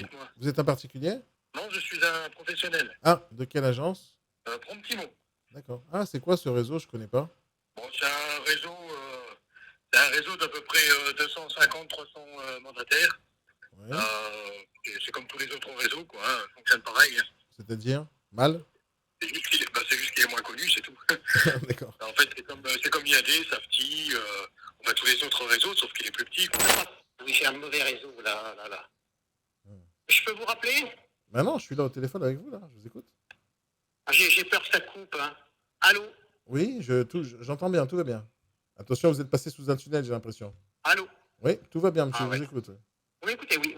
Dites-moi. Vous êtes un particulier? Non, je suis un professionnel. Ah, de quelle agence? Promptimo. D'accord. Ah, c'est quoi ce réseau? Je connais pas. Bon, c'est un réseau d'à peu près 250-300 mandataires. Ouais. Et c'est comme tous les autres réseaux, quoi. Hein, ça fonctionne pareil. Hein. C'est-à-dire? Mal? C'est juste qu'il est moins connu, c'est tout. D'accord. En fait, c'est comme IAD, Safety, enfin tous les autres réseaux, sauf qu'il est plus petit. Quoi. Oui, j'ai un mauvais réseau, là. Je peux vous rappeler? Bah non, je suis là au téléphone avec vous, là. Je vous écoute. Ah, j'ai peur que ça coupe. Hein. Allô? Oui, j'entends bien, tout va bien. Attention, vous êtes passé sous un tunnel, j'ai l'impression. Allô? Oui, tout va bien, monsieur, Ah je ouais. vous écoute. Oui, Oui, écoutez, oui.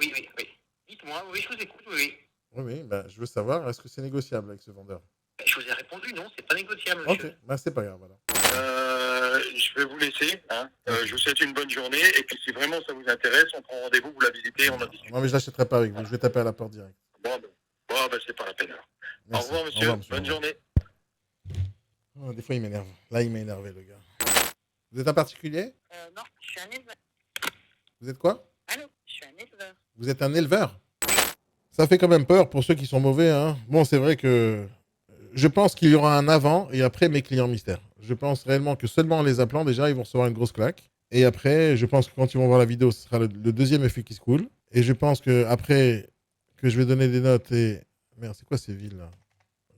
Dites-moi, oui, je vous écoute, oui. oui, bah, je veux savoir, est-ce que c'est négociable avec ce vendeur? Je vous ai répondu, non, c'est pas négociable, Ok, monsieur. bah c'est pas grave, alors. Je vais vous laisser. Hein. Ok. Je vous souhaite une bonne journée. Et puis, si vraiment ça vous intéresse, on prend rendez-vous, vous la visitez, on en discute. Non, mais je l'achèterai pas avec vous, Voilà. je vais taper à la porte direct. Bon, c'est pas la peine. Alors. Au Merci. revoir, Au revoir, monsieur. monsieur. Au Bonne revoir. journée. Oh, des fois, il m'énerve. Là, il m'a énervé, le gars. Vous êtes un particulier? Non, je suis un éleveur. Vous êtes quoi? Allô? Je suis un éleveur. Vous êtes un éleveur? Ça fait quand même peur pour ceux qui sont mauvais, hein. Bon, c'est vrai que je pense qu'il y aura un avant et après mes clients mystères. Je pense réellement que seulement en les appelant, déjà, ils vont recevoir une grosse claque. Et après, je pense que quand ils vont voir la vidéo, ce sera le deuxième effet qui se coule. Et je pense que après que je vais donner des notes et... Merde, c'est quoi ces villes là?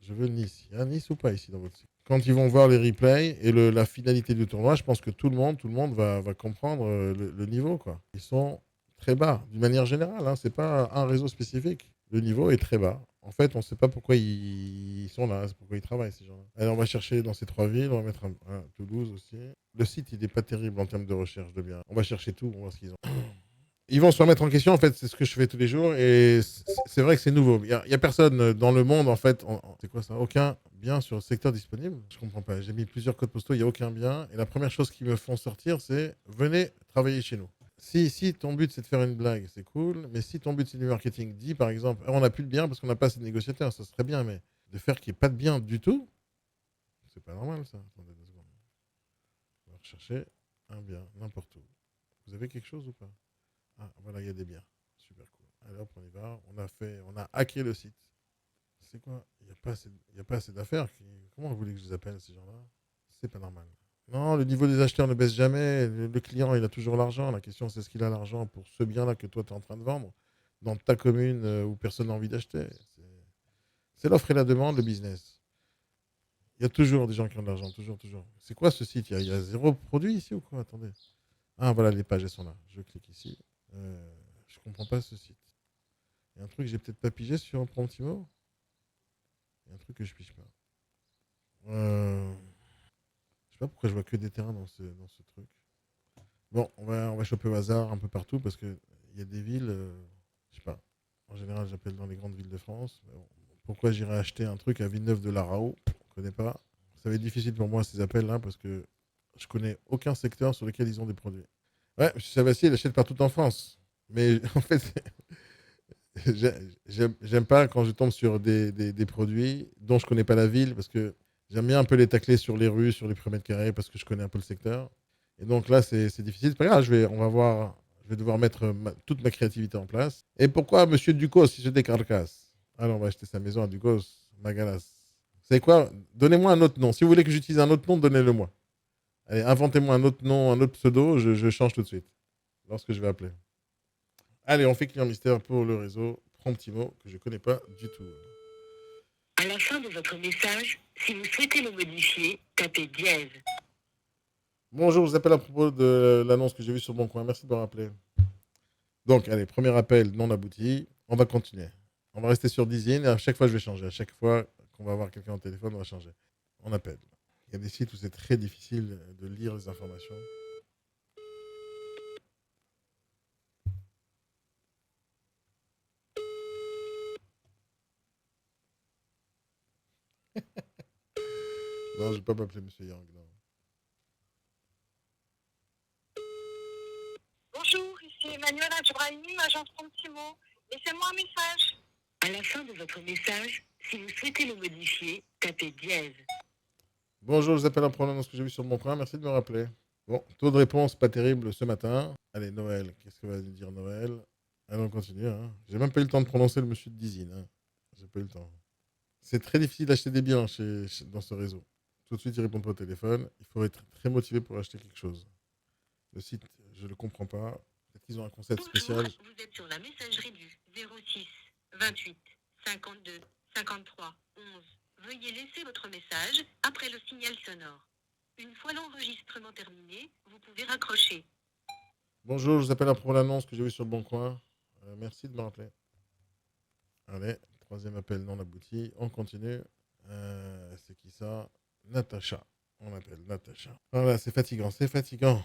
Je veux Nice. Il y a Nice ou pas ici dans votre site? Quand ils vont voir les replays et la finalité du tournoi, je pense que tout le monde va comprendre le niveau, quoi. Ils sont très bas, d'une manière générale. Hein. C'est pas un réseau spécifique. Le niveau est très bas. En fait, on ne sait pas pourquoi ils sont là, c'est pourquoi ils travaillent, ces gens-là. Allez, on va chercher dans ces trois villes, on va mettre un Toulouse aussi. Le site, il n'est pas terrible en termes de recherche de biens. On va chercher tout, on va voir ce qu'ils ont. Ils vont se remettre en question, en fait, c'est ce que je fais tous les jours, et c'est vrai que c'est nouveau. Il y a personne dans le monde, en fait, c'est quoi ça? Aucun bien sur le secteur disponible? Je comprends pas. J'ai mis plusieurs codes postaux, il n'y a aucun bien, et la première chose qu'ils me font sortir, c'est venez travailler chez nous. Si ton but c'est de faire une blague, c'est cool, mais si ton but c'est du marketing, dis par exemple, ah, on n'a plus de bien parce qu'on n'a pas assez de négociateurs, ça serait bien, mais de faire qu'il n'y ait pas de bien du tout, c'est pas normal ça. Attendez 2 secondes. On va rechercher un bien, n'importe où. Vous avez quelque chose ou pas? Ah, voilà, il y a des biens. Super cool. Allez hop, on y va. On a hacké le site. C'est quoi? Il n'y a pas assez d'affaires. Comment vous voulez que je les appelle, ces gens-là? C'est pas normal. Non, le niveau des acheteurs ne baisse jamais. Le client, il a toujours l'argent. La question, c'est est-ce qu'il a l'argent pour ce bien-là que toi, tu es en train de vendre dans ta commune où personne n'a envie d'acheter. C'est l'offre et la demande, le business. Il y a toujours des gens qui ont de l'argent, toujours. C'est quoi ce site? Il y a zéro produit ici ou quoi? Attendez. Ah, voilà, les pages, elles sont là. Je clique ici. Je comprends pas ce site. Il y a un truc que j'ai peut-être pas pigé sur Promptimo. Il y a un truc que je pige pas. Je sais pas pourquoi je vois que des terrains dans ce truc. Bon, on va choper au hasard un peu partout parce qu'il y a des villes, je sais pas. En général, j'appelle dans les grandes villes de France. Bon, pourquoi j'irais acheter un truc à Villeneuve-de-la-Raho? Je ne connais pas. Ça va être difficile pour moi ces appels-là parce que je connais aucun secteur sur lequel ils ont des produits. Ouais, M. Savassi, il achète partout en France. Mais en fait, j'aime pas quand je tombe sur des produits dont je connais pas la ville parce que j'aime bien un peu les tacler sur les rues, sur les premiers mètres carrés parce que je connais un peu le secteur. Et donc là, c'est difficile. C'est pas grave, je vais devoir mettre toute ma créativité en place. Et pourquoi Monsieur Ducos, si je décarcasse? Alors, on va acheter sa maison à Ducos, Magalas. Vous savez quoi? Donnez-moi un autre nom. Si vous voulez que j'utilise un autre nom, donnez-le-moi. Allez, inventez-moi un autre nom, un autre pseudo, je change tout de suite. Lorsque je vais appeler. Allez, on fait client mystère pour le réseau Promptimo, que je connais pas du tout. À la fin de votre message, si vous souhaitez le modifier, tapez dièse. Bonjour, je vous appelle à propos de l'annonce que j'ai vue sur Bon Coin. Merci de me rappeler. Donc, allez, premier appel non abouti. On va continuer. On va rester sur Dizine et à chaque fois, je vais changer. À chaque fois qu'on va avoir quelqu'un au téléphone, on va changer. On appelle. Il y a des sites où c'est très difficile de lire les informations. Non, je ne vais pas m'appeler Monsieur Yang. Non. Bonjour, ici Emmanuel Adjourahim, agence Promptimo. Laissez-moi un message. À la fin de votre message, si vous souhaitez le modifier, tapez dièse. Bonjour, je vous appelle à propos de l'annonce que j'ai vue sur Bon Coin. Merci de me rappeler. Bon, taux de réponse pas terrible ce matin. Allez, Noël. Qu'est-ce que va nous dire Noël? Allez, on continue. Hein. J'ai même pas eu le temps de prononcer le monsieur de Dizine. Hein. J'ai pas eu le temps. C'est très difficile d'acheter des biens dans ce réseau. Tout de suite, ils répondent pas au téléphone. Il faut être très motivé pour acheter quelque chose. Le site, je le comprends pas. Peut-être qu'ils ont un concept Bonjour, spécial. vous êtes sur la messagerie du 06 28 52 53 11. Veuillez laisser votre message après le signal sonore. Une fois l'enregistrement terminé, vous pouvez raccrocher. Bonjour, je vous appelle à propos de l'annonce que j'ai vue sur le Bon Coin. Merci de me rappeler. Allez, troisième appel non abouti. On continue. C'est qui ça? Natacha. On appelle Natacha. Voilà, c'est fatigant, c'est fatigant.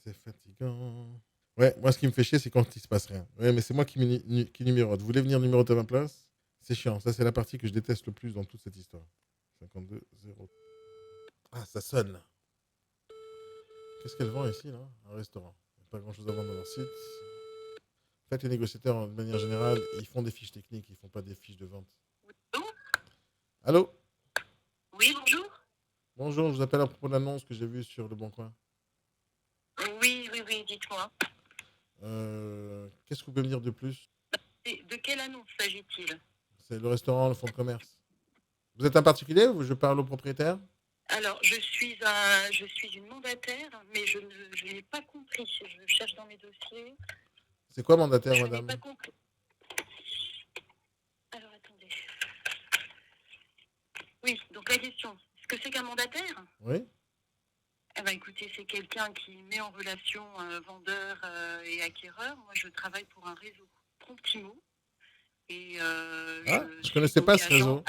C'est fatigant. Ouais, moi, ce qui me fait chier, c'est quand il se passe rien. Ouais, mais c'est moi qui numérote. Vous voulez venir numéroter à ma place? C'est chiant. Ça, c'est la partie que je déteste le plus dans toute cette histoire. 52 0. Ah, ça sonne. Là. Qu'est-ce qu'elle vend ici, là? Un restaurant. Pas grand-chose à vendre dans leur site. En fait, les négociateurs, de manière générale, ils font des fiches techniques. Ils font pas des fiches de vente. Allô? Oui, bonjour. Bonjour, je vous appelle à propos de l'annonce que j'ai vue sur Le Bon Coin. Oui, dites-moi. Qu'est-ce que vous pouvez me dire de plus? De quelle annonce s'agit-il? C'est le restaurant, le fonds de commerce. Vous êtes un particulier ou je parle au propriétaire? Alors, je suis une mandataire, mais je n'ai pas compris. Je cherche dans mes dossiers. C'est quoi mandataire, Je madame? n'ai pas compris. Alors, attendez. Oui, donc la question, est-ce que c'est qu'un mandataire? Oui. Eh ben, écoutez, c'est quelqu'un qui met en relation vendeurs et acquéreurs. Moi, je travaille pour un réseau Promptimo. Et je connaissais pas ce réseau.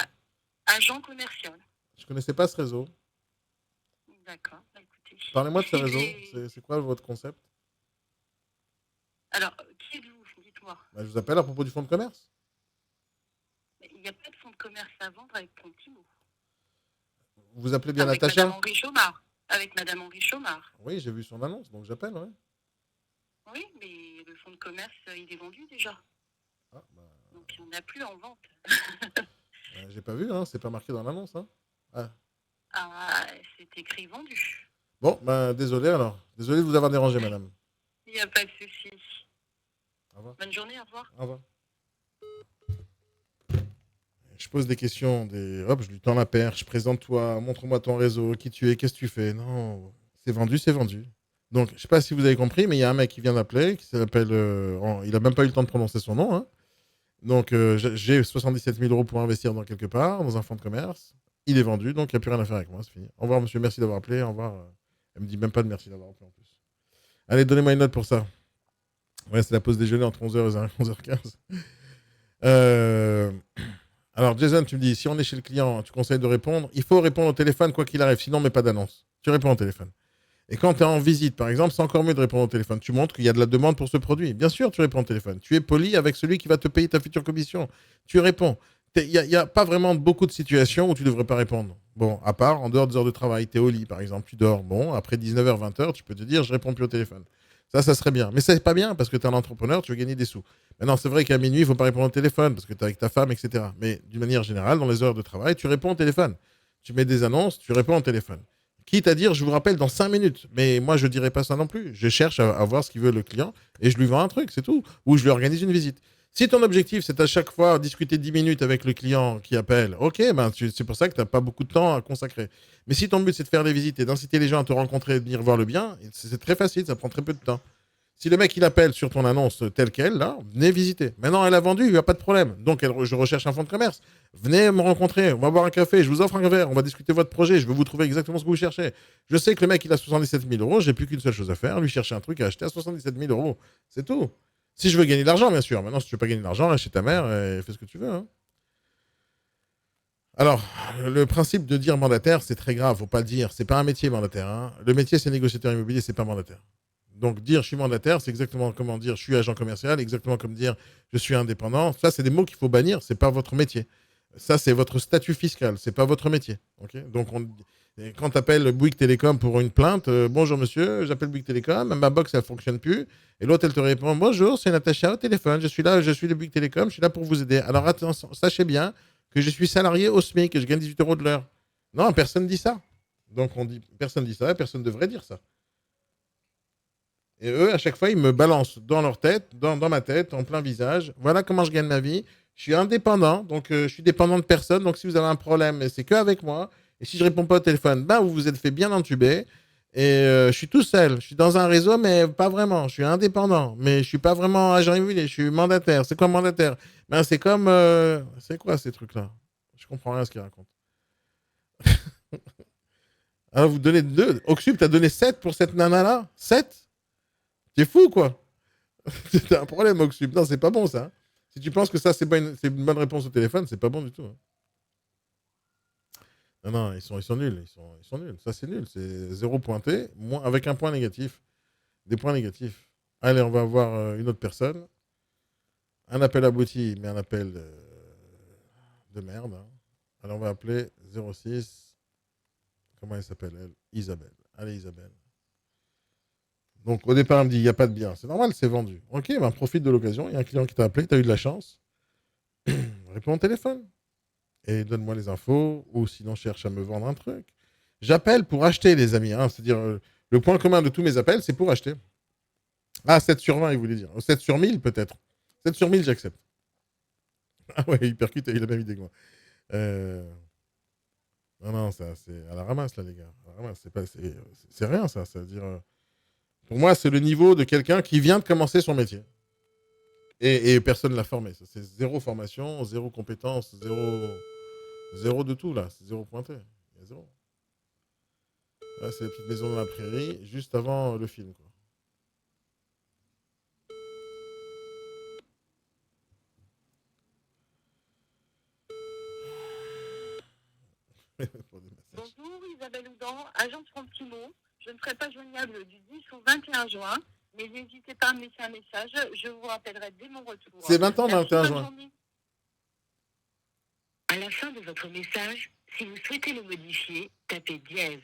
Agent commercial. Je connaissais pas ce réseau. D'accord, écoutez. Parlez-moi de ce réseau. C'est quoi votre concept? Alors, qui êtes-vous? Dites-moi. Je vous appelle à propos du fonds de commerce. Il n'y a pas de fonds de commerce à vendre avec Promptimo. Vous vous appelez bien avec Natacha? Madame Henri Chaumard. Avec Madame Henri Chaumard. Oui, j'ai vu son annonce, donc j'appelle, ouais. Oui, mais le fonds de commerce, il est vendu déjà. Ah, donc, il n'y en a plus en vente. J'ai pas vu, hein, c'est pas marqué dans l'annonce. Hein. C'est écrit vendu. Bon, désolé alors. Désolé de vous avoir dérangé, madame. Il n'y a pas de souci. Au revoir. Bonne journée, au revoir. Au revoir. Je pose des questions, hop, je lui tends la perche, présente-toi, montre-moi ton réseau, qui tu es, qu'est-ce que tu fais. Non, c'est vendu, c'est vendu. Donc, je sais pas si vous avez compris, mais il y a un mec qui vient d'appeler, qui s'appelle... il a même pas eu le temps de prononcer son nom. Hein. Donc, j'ai 77 000 euros pour investir dans quelque part, dans un fonds de commerce. Il est vendu, donc il n'y a plus rien à faire avec moi, c'est fini. Au revoir, monsieur, merci d'avoir appelé. Au revoir. Elle me dit même pas de merci d'avoir appelé en plus. Allez, donnez-moi une note pour ça. Ouais, c'est la pause déjeuner entre 11h et 11h15. Alors, Jason, tu me dis, si on est chez le client, tu conseilles de répondre. Il faut répondre au téléphone quoi qu'il arrive, sinon, mets pas d'annonce. Tu réponds au téléphone. Et quand tu es en visite, par exemple, c'est encore mieux de répondre au téléphone. Tu montres qu'il y a de la demande pour ce produit. Bien sûr, tu réponds au téléphone. Tu es poli avec celui qui va te payer ta future commission. Tu réponds. Il n'y a pas vraiment beaucoup de situations où tu ne devrais pas répondre. Bon, à part en dehors des heures de travail. Tu es au lit, par exemple, tu dors. Bon, après 19h, 20h, tu peux te dire, je réponds plus au téléphone. Ça serait bien. Mais c'est pas bien parce que tu es un entrepreneur, tu veux gagner des sous. Maintenant, c'est vrai qu'à minuit, il ne faut pas répondre au téléphone parce que tu es avec ta femme, etc. Mais d'une manière générale, dans les heures de travail, tu réponds au téléphone. Tu mets des annonces, tu réponds au téléphone. Quitte à dire, je vous rappelle dans 5 minutes. Mais moi, je ne dirais pas ça non plus. Je cherche à voir ce qu'il veut le client et je lui vends un truc, c'est tout. Ou je lui organise une visite. Si ton objectif, c'est à chaque fois discuter 10 minutes avec le client qui appelle, ok, c'est pour ça que tu n'as pas beaucoup de temps à consacrer. Mais si ton but, c'est de faire des visites et d'inciter les gens à te rencontrer et de venir voir le bien, c'est très facile, ça prend très peu de temps. Si le mec, il appelle sur ton annonce telle qu'elle, là, venez visiter. Maintenant, elle a vendu, il n'y a pas de problème. Donc, je recherche un fonds de commerce. Venez me rencontrer, on va boire un café, je vous offre un verre, on va discuter votre projet, je vais vous trouver exactement ce que vous cherchez. Je sais que le mec, il a 77 000 euros, j'ai plus qu'une seule chose à faire, lui chercher un truc à acheter à 77 000 euros. C'est tout. Si je veux gagner de l'argent, bien sûr. Maintenant, si tu veux pas gagner de l'argent, reste chez ta mère et fais ce que tu veux. Hein. Alors, le principe de dire mandataire, c'est très grave, faut pas le dire. C'est pas un métier mandataire. Hein. Le métier, c'est négociateur immobilier, c'est pas mandataire. Donc, dire je suis mandataire, c'est exactement comme dire je suis agent commercial, exactement comme dire je suis indépendant. Ça, c'est des mots qu'il faut bannir, c'est pas votre métier. Ça, c'est votre statut fiscal, c'est pas votre métier. Okay, donc, quand tu appelles Bouygues Télécom pour une plainte, bonjour monsieur, j'appelle Bouygues Télécom, ma box, elle fonctionne plus. Et l'autre, elle te répond, bonjour, c'est Natacha au téléphone, je suis là, je suis de Bouygues Télécom, je suis là pour vous aider. Alors, attention, sachez bien que je suis salarié au SMIC, que je gagne 18 euros de l'heure. Non, personne ne dit ça. Donc, personne ne dit ça, personne ne devrait dire ça. Et eux, à chaque fois, ils me balancent dans leur tête, dans ma tête, en plein visage. Voilà comment je gagne ma vie. Je suis indépendant, donc je suis dépendant de personne. Donc si vous avez un problème, c'est que avec moi. Et si je réponds pas au téléphone, ben vous vous êtes fait bien entuber. Et je suis tout seul. Je suis dans un réseau, mais pas vraiment. Je suis indépendant, mais je suis pas vraiment agent immobilier. Je suis mandataire. C'est quoi mandataire? Ben c'est comme, c'est quoi ces trucs-là? Je comprends rien à ce qu'ils racontent. Alors vous donnez 2. Oxub, t'as donné 7 pour cette nana-là? 7? T'es fou, quoi. C'est un problème, Oxub. Non, c'est pas bon, ça. Si tu penses que ça, c'est une bonne réponse au téléphone, c'est pas bon du tout. Hein. Non, non, ils sont nuls. Ils sont nuls. Ça, c'est nul. C'est 0 pointé, avec un point négatif. Des points négatifs. Allez, on va voir une autre personne. Un appel abouti, mais un appel de merde. Hein. Alors, on va appeler 06. Comment elle s'appelle, elle? Isabelle. Allez, Isabelle. Donc, au départ, elle me dit, il n'y a pas de bien. C'est normal, c'est vendu. Ok, ben, profite de l'occasion. Il y a un client qui t'a appelé, tu as eu de la chance. Réponds au téléphone. Et donne-moi les infos. Ou sinon, cherche à me vendre un truc. J'appelle pour acheter, les amis. Hein. C'est-à-dire, le point commun de tous mes appels, c'est pour acheter. Ah, 7 sur 20, il voulait dire. 7 sur 1000, peut-être. 7 sur 1000, j'accepte. Ah ouais, il percute, il a la même idée que moi. Non, non, ça, c'est à la ramasse, là, les gars. À la ramasse, c'est rien, ça. C'est-à-dire... Pour moi, c'est le niveau de quelqu'un qui vient de commencer son métier. Et personne ne l'a formé. C'est zéro formation, zéro compétence, zéro de tout, là. C'est zéro pointé. Il y a zéro. Là, c'est la petite maison dans la prairie, juste avant le film, quoi. Bonjour, Isabelle Houdan, agence Frontimo. Je ne serai pas joignable du 10 au 21 juin, mais n'hésitez pas à me laisser un message. Je vous rappellerai dès mon retour. C'est 20 ans, Merci, 21 bonne juin. journée. À la fin de votre message, si vous souhaitez le modifier, tapez dièse.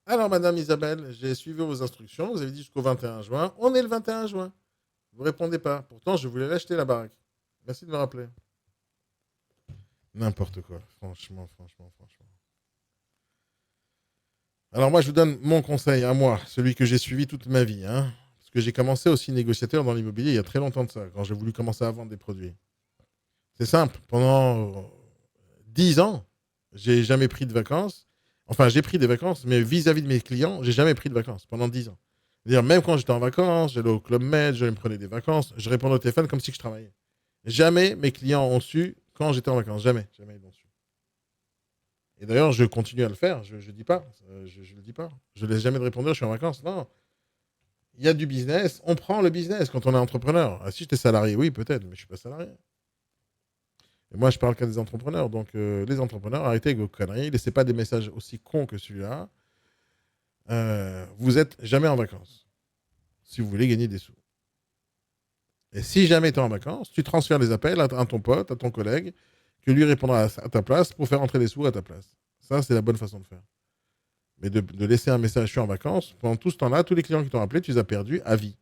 Alors, Madame Isabelle, j'ai suivi vos instructions. Vous avez dit jusqu'au 21 juin. On est le 21 juin. Vous répondez pas. Pourtant, je voulais l'acheter, la baraque. Merci de me rappeler. N'importe quoi. Franchement. Alors, moi, je vous donne mon conseil à moi, celui que j'ai suivi toute ma vie. Hein, parce que j'ai commencé aussi négociateur dans l'immobilier il y a très longtemps de ça, quand j'ai voulu commencer à vendre des produits. C'est simple. Pendant 10 ans, j'ai jamais pris de vacances. Enfin, j'ai pris des vacances, mais vis-à-vis de mes clients, j'ai jamais pris de vacances pendant 10 ans. C'est-à-dire, même quand j'étais en vacances, j'allais au Club Med, je me prenais des vacances, je répondais au téléphone comme si je travaillais. Jamais mes clients ont su quand j'étais en vacances. Jamais ils l'ont su. Et d'ailleurs, je continue à le faire. Je ne dis pas. Je le dis pas. Je ne laisse jamais de répondre, je suis en vacances. Non. Il y a du business. On prend le business quand on est entrepreneur. Ah, si j'étais salarié, oui, peut-être, mais je ne suis pas salarié. Et moi, je parle qu'à des entrepreneurs. Donc, les entrepreneurs, arrêtez avec vos conneries. Laissez pas des messages aussi cons que celui-là. Vous n'êtes jamais en vacances. Si vous voulez gagner des sous. Et si jamais tu es en vacances, tu transfères les appels à ton pote, à ton collègue, que lui répondra à ta place pour faire entrer des sous à ta place. Ça, c'est la bonne façon de faire. Mais de laisser un message, je suis en vacances, pendant tout ce temps-là, tous les clients qui t'ont rappelé, tu les as perdus à vie.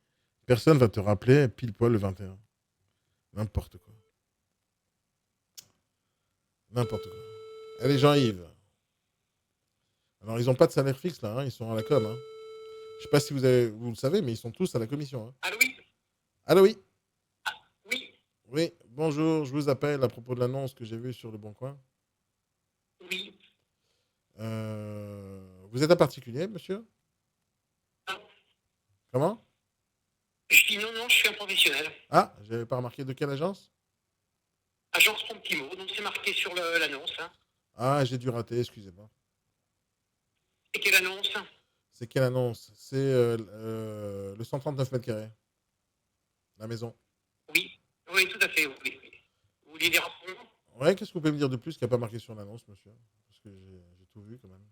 Personne ne va te rappeler pile poil le 21. N'importe quoi. N'importe quoi. Allez, Jean-Yves. Alors, ils n'ont pas de salaire fixe, là. Hein, ils sont à la com. Hein. Je ne sais pas si vous le savez, mais ils sont tous à la commission. Hein. Allô, oui? Allô, oui. Oui, Oui, bonjour. Je vous appelle à propos de l'annonce que j'ai vue sur Le Bon Coin. oui. Vous êtes un particulier, monsieur? Comment? Je dis non, je suis un professionnel. Ah, je n'avais pas remarqué. De quelle agence? Agence Promptimo, donc c'est marqué sur l'annonce. Hein. Ah, j'ai dû rater, excusez-moi. Et quelle annonce? C'est quelle annonce? C'est le 139 mètres carrés. La maison. Oui, oui, tout à fait, oui. Vous voulez des renseignements? Ouais, qu'est-ce que vous pouvez me dire de plus qu'il n'y a pas marqué sur l'annonce, monsieur? Parce que j'ai tout vu quand même.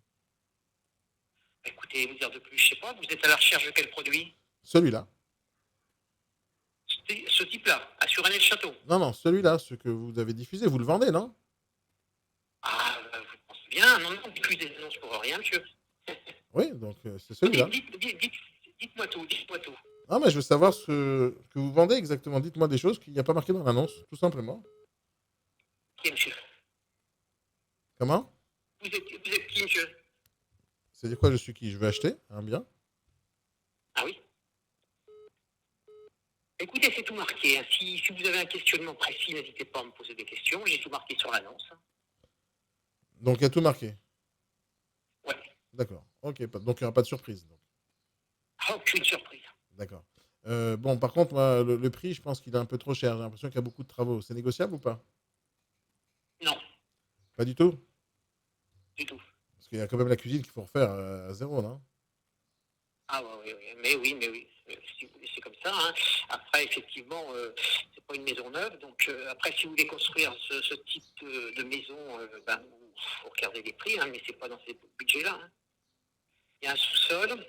Écoutez, vous dire de plus, je sais pas, vous êtes à la recherche de quel produit? Celui-là. Ce type-là, à Suresnes-le-Château. Non, celui-là, ce que vous avez diffusé, vous le vendez, non? Ah, vous pensez bien, non, on diffuse des annonces pour rien, monsieur. Oui, donc c'est celui-là. Dites-moi tout, dites-moi tout. Non, mais je veux savoir ce que vous vendez exactement. Dites-moi des choses qu'il n'y a pas marqué dans l'annonce, tout simplement. Qui, monsieur? Comment? Vous êtes qui, monsieur? C'est-à-dire quoi, je suis qui? Je veux acheter un bien? Ah oui? Écoutez, c'est tout marqué. Hein. Si vous avez un questionnement précis, n'hésitez pas à me poser des questions. J'ai tout marqué sur l'annonce. Donc, il y a tout marqué. Ouais. D'accord. Ok, donc il n'y aura pas de surprise. Donc. Aucune surprise. D'accord. Bon, par contre, moi, le prix, je pense qu'il est un peu trop cher. J'ai l'impression qu'il y a beaucoup de travaux. C'est négociable ou pas? Non, Pas du tout? du tout. Parce qu'il y a quand même la cuisine qu'il faut refaire à zéro, non? Ah ouais, oui. Mais oui. Si vous voulez, c'est comme ça. Hein. Après, effectivement, c'est pas une maison neuve. Donc, après, si vous voulez construire ce type de maison, faut regarder les prix, hein, mais c'est pas dans ces budgets-là. Hein. Il y a un sous-sol.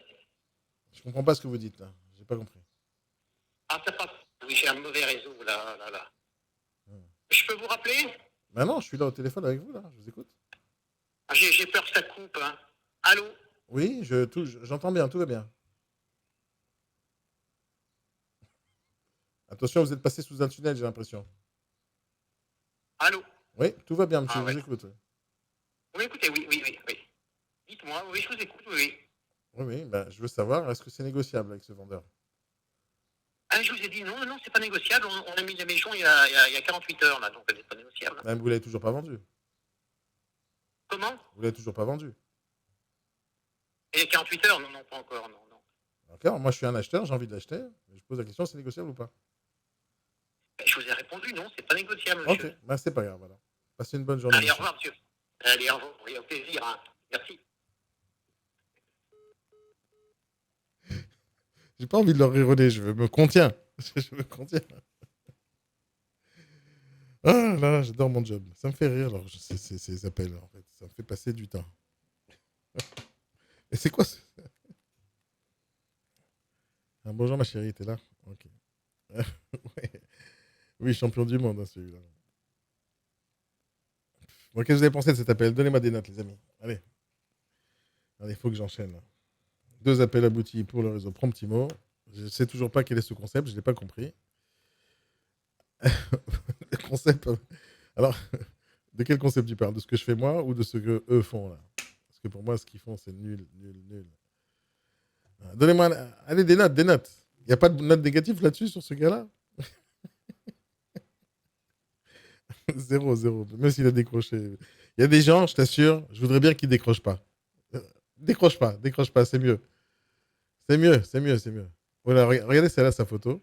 Je comprends pas ce que vous dites, là. J'ai pas compris. Ah, ça passe. Oui, j'ai un mauvais réseau, là. Hmm. Je peux vous rappeler? Bah non, je suis là au téléphone avec vous, là. Je vous écoute. Ah, j'ai peur que ça coupe. Hein. Allô? Oui, j'entends bien, tout va bien. Attention, vous êtes passé sous un tunnel, j'ai l'impression. Allô? Oui, tout va bien, monsieur, Ah, je ouais. vous écoute. Oui, Oui, écoutez, oui. Dites-moi, oui, je vous écoute, oui. oui, bah, je veux savoir, est-ce que c'est négociable avec ce vendeur? Ah, je vous ai dit non, c'est pas négociable. On a mis la maison il y a 48 heures, là, donc elle n'est pas négociable. Même vous l'avez toujours pas vendu. Comment? Vous l'avez toujours pas vendu. Il y a 48 heures? Non, pas encore, non. D'accord, moi je suis un acheteur, j'ai envie de l'acheter. Je pose la question, c'est négociable ou pas? Je vous ai répondu, non, c'est pas négociable, Ok, monsieur. bah c'est pas grave, alors. Passez une bonne journée, Allez, au monsieur. revoir, monsieur. Allez, au revoir, oui, au plaisir, hein. Merci. J'ai pas envie de leur rigoler, je me contiens. Je me contiens. Ah là, j'adore mon job. Ça me fait rire, alors, ces appels, en fait. Ça me fait passer du temps. Et c'est quoi ce... Ah, bonjour ma chérie, t'es là? Ok. Ouais. Oui, champion du monde, hein, celui-là. Bon, qu'est-ce que vous avez pensé de cet appel? Donnez-moi des notes, les amis. Allez. Allez, il faut que j'enchaîne. 2 appels aboutis pour le réseau Promptimo. Je ne sais toujours pas quel est ce concept, je ne l'ai pas compris. Le concept. Alors, de quel concept tu parles? De ce que je fais moi ou de ce que eux font là? Parce que pour moi, ce qu'ils font, c'est nul. Donnez-moi. Allez, des notes, des notes. Il n'y a pas de notes négatives là-dessus sur ce gars-là? 0. Même s'il a décroché. Il y a des gens, je t'assure, je voudrais bien qu'ils décrochent pas. Décroche pas, c'est mieux. C'est mieux. Voilà, regardez celle-là, sa photo.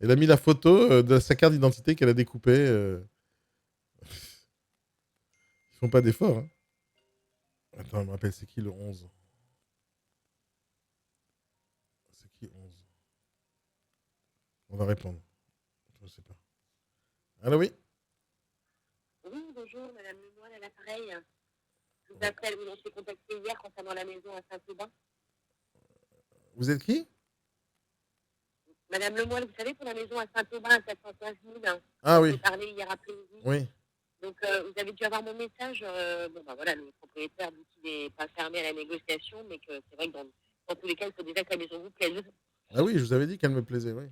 Elle a mis la photo de sa carte d'identité qu'elle a découpée. Ils font pas d'efforts. Hein. Attends, je me rappelle, c'est qui le 11? C'est qui 11? On va répondre. Je sais pas. Allô, oui? Oui, bonjour, Madame Lemoine à l'appareil. Je vous appelle, on s'est contacté hier concernant la maison à Saint-Aubin. Vous êtes qui? Madame Lemoine, vous savez, pour la maison à Saint-Aubin à 415 000, Ah on oui, s'est parlé hier après-midi. oui. Donc, vous avez dû avoir mon message. Voilà, le propriétaire dit qu'il n'est pas fermé à la négociation, mais que c'est vrai que dans tous les cas, il faut déjà que la maison vous plaise. Ah oui, je vous avais dit qu'elle me plaisait, oui.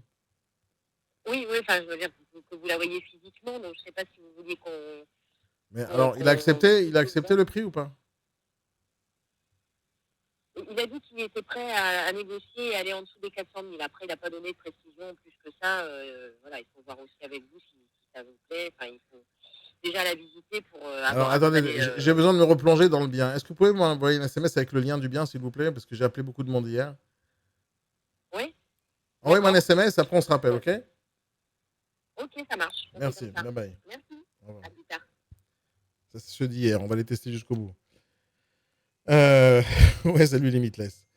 Oui, enfin, je veux dire que vous la voyez physiquement, donc je ne sais pas si vous vouliez qu'on... Mais alors, il a accepté le prix ou pas? Il a dit qu'il était prêt à négocier et aller en dessous des 400 000. Après, il n'a pas donné de précision plus que ça. Voilà, il faut voir aussi avec vous si ça vous plaît. Enfin, il faut déjà la visiter pour Alors, avoir attendez, j'ai besoin de me replonger dans le bien. Est-ce que vous pouvez m'envoyer un SMS avec le lien du bien, s'il vous plaît? Parce que j'ai appelé beaucoup de monde hier. Oui. Envoyez-moi un SMS, après on se rappelle, ok? Ok, ça marche. On fait Merci, comme ça. bye bye. Merci. Au revoir. À plus tard. Ça, c'est ceux d'hier, on va les tester jusqu'au bout. Ouais, salut Limitless.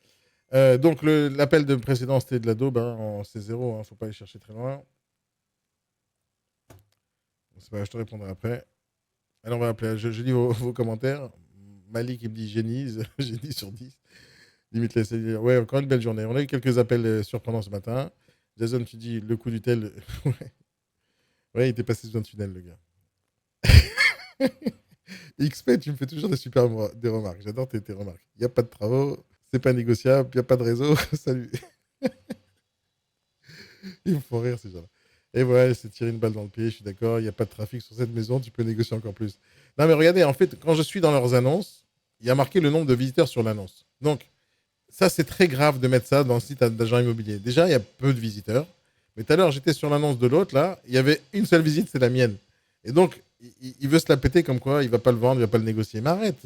Donc, l'appel de précédent, c'était de la daube, hein, c'est 0, hein, faut pas aller chercher très loin. C'est pas grave, je te répondrai après. Alors, on va appeler, je lis vos commentaires. Malik, il me dit génie, génie sur 10. Limitless, il dit, ouais, encore une belle journée. On a eu quelques appels surprenants ce matin. Jason, tu dis le coup du tel. Ouais, il était passé sous un tunnel, le gars. XP, tu me fais toujours des remarques. J'adore tes remarques. Il n'y a pas de travaux, c'est pas négociable, il n'y a pas de réseau. Salut. Ils me font rire, ces gens-là. Et voilà, c'est tirer une balle dans le pied, je suis d'accord. Il n'y a pas de trafic sur cette maison, tu peux négocier encore plus. Non, mais regardez, en fait, quand je suis dans leurs annonces, il y a marqué le nombre de visiteurs sur l'annonce. Donc, ça, c'est très grave de mettre ça dans le site d'agent immobilier. Déjà, il y a peu de visiteurs. Mais tout à l'heure, j'étais sur l'annonce de l'autre, là. Il y avait une seule visite, c'est la mienne. Et donc, il veut se la péter comme quoi il va pas le vendre, il va pas le négocier. Mais arrête.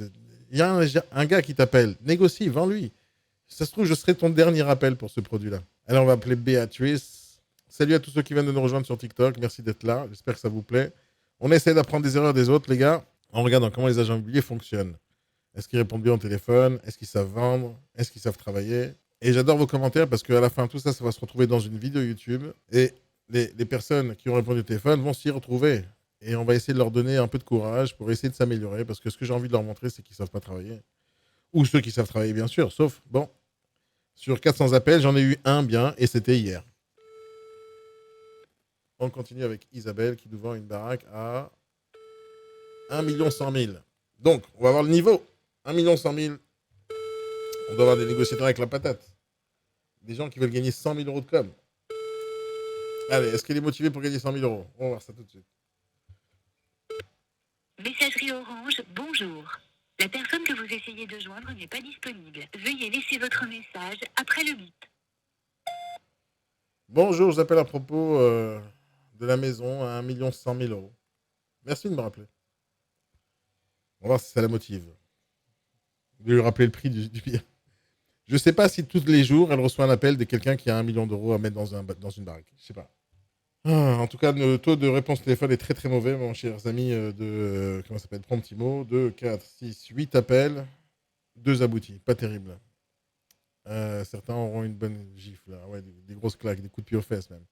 Il y a un gars qui t'appelle. Négocie, vends-lui. Si ça se trouve, je serai ton dernier appel pour ce produit-là. Alors, on va appeler Béatrice. Salut à tous ceux qui viennent de nous rejoindre sur TikTok. Merci d'être là. J'espère que ça vous plaît. On essaie d'apprendre des erreurs des autres, les gars, en regardant comment les agents immobiliers fonctionnent. Est-ce qu'ils répondent bien au téléphone? Est-ce qu'ils savent vendre? Est-ce qu'ils savent travailler? Et j'adore vos commentaires parce qu'à la fin, tout ça, ça va se retrouver dans une vidéo YouTube. Et les personnes qui ont répondu au téléphone vont s'y retrouver. Et on va essayer de leur donner un peu de courage pour essayer de s'améliorer. Parce que ce que j'ai envie de leur montrer, c'est qu'ils ne savent pas travailler. Ou ceux qui savent travailler, bien sûr. Sauf, bon, sur 400 appels, j'en ai eu un bien et c'était hier. On continue avec Isabelle qui nous vend une baraque à 1 100 000. Donc, on va voir le niveau. 1 100 000. On doit avoir des négociateurs avec la patate. Des gens qui veulent gagner 100 000 euros de com. Allez, est-ce qu'elle est motivée pour gagner 100 000 euros? On va voir ça tout de suite. Messagerie Orange, bonjour. La personne que vous essayez de joindre n'est pas disponible. Veuillez laisser votre message après le bip. Bonjour, je vous appelle à propos de la maison à 1 100 000 euros. Merci de me rappeler. On va voir si ça la motive. Je vais lui rappeler le prix du bien. Je ne sais pas si tous les jours, elle reçoit un appel de quelqu'un qui a 1 million d'euros à mettre dans une baraque. Je ne sais pas. En tout cas, le taux de réponse téléphone est très très mauvais, mon chers amis de comment ça s'appelle, Promptimo. 2, 4, 6, 8 appels, 2 aboutis. Pas terrible. Certains auront une bonne gifle, là. Ouais, des grosses claques, des coups de pied aux fesses même.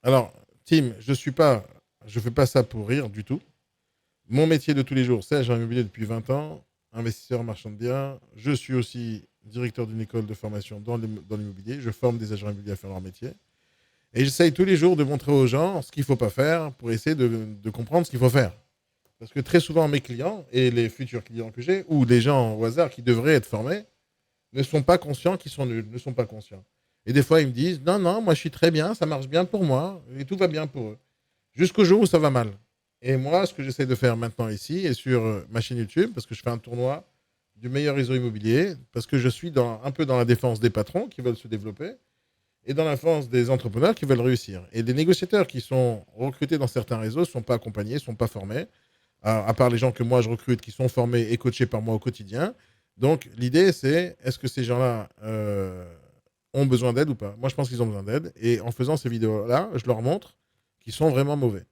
Alors, Tim, je fais pas ça pour rire du tout. Mon métier de tous les jours, c'est agent immobilier depuis 20 ans, investisseur marchand de biens. Je suis aussi directeur d'une école de formation dans l'immobilier. Je forme des agents immobiliers à faire leur métier. Et j'essaye tous les jours de montrer aux gens ce qu'il ne faut pas faire pour essayer de comprendre ce qu'il faut faire. Parce que très souvent, mes clients et les futurs clients que j'ai, ou des gens au hasard qui devraient être formés, ne sont pas conscients qu'ils sont nuls, ne sont pas conscients. Et des fois, ils me disent, non, non, moi je suis très bien, ça marche bien pour moi, et tout va bien pour eux. Jusqu'au jour où ça va mal. Et moi, ce que j'essaie de faire maintenant ici, et sur ma chaîne YouTube, parce que je fais un tournoi du meilleur réseau immobilier, parce que je suis un peu dans la défense des patrons qui veulent se développer, et dans la défense des entrepreneurs qui veulent réussir. Et les négociateurs qui sont recrutés dans certains réseaux ne sont pas accompagnés, ne sont pas formés, à part les gens que moi je recrute, qui sont formés et coachés par moi au quotidien. Donc l'idée, c'est, est-ce que ces gens-là ont besoin d'aide ou pas? Moi, je pense qu'ils ont besoin d'aide. Et en faisant ces vidéos-là, je leur montre qu'ils sont vraiment mauvais.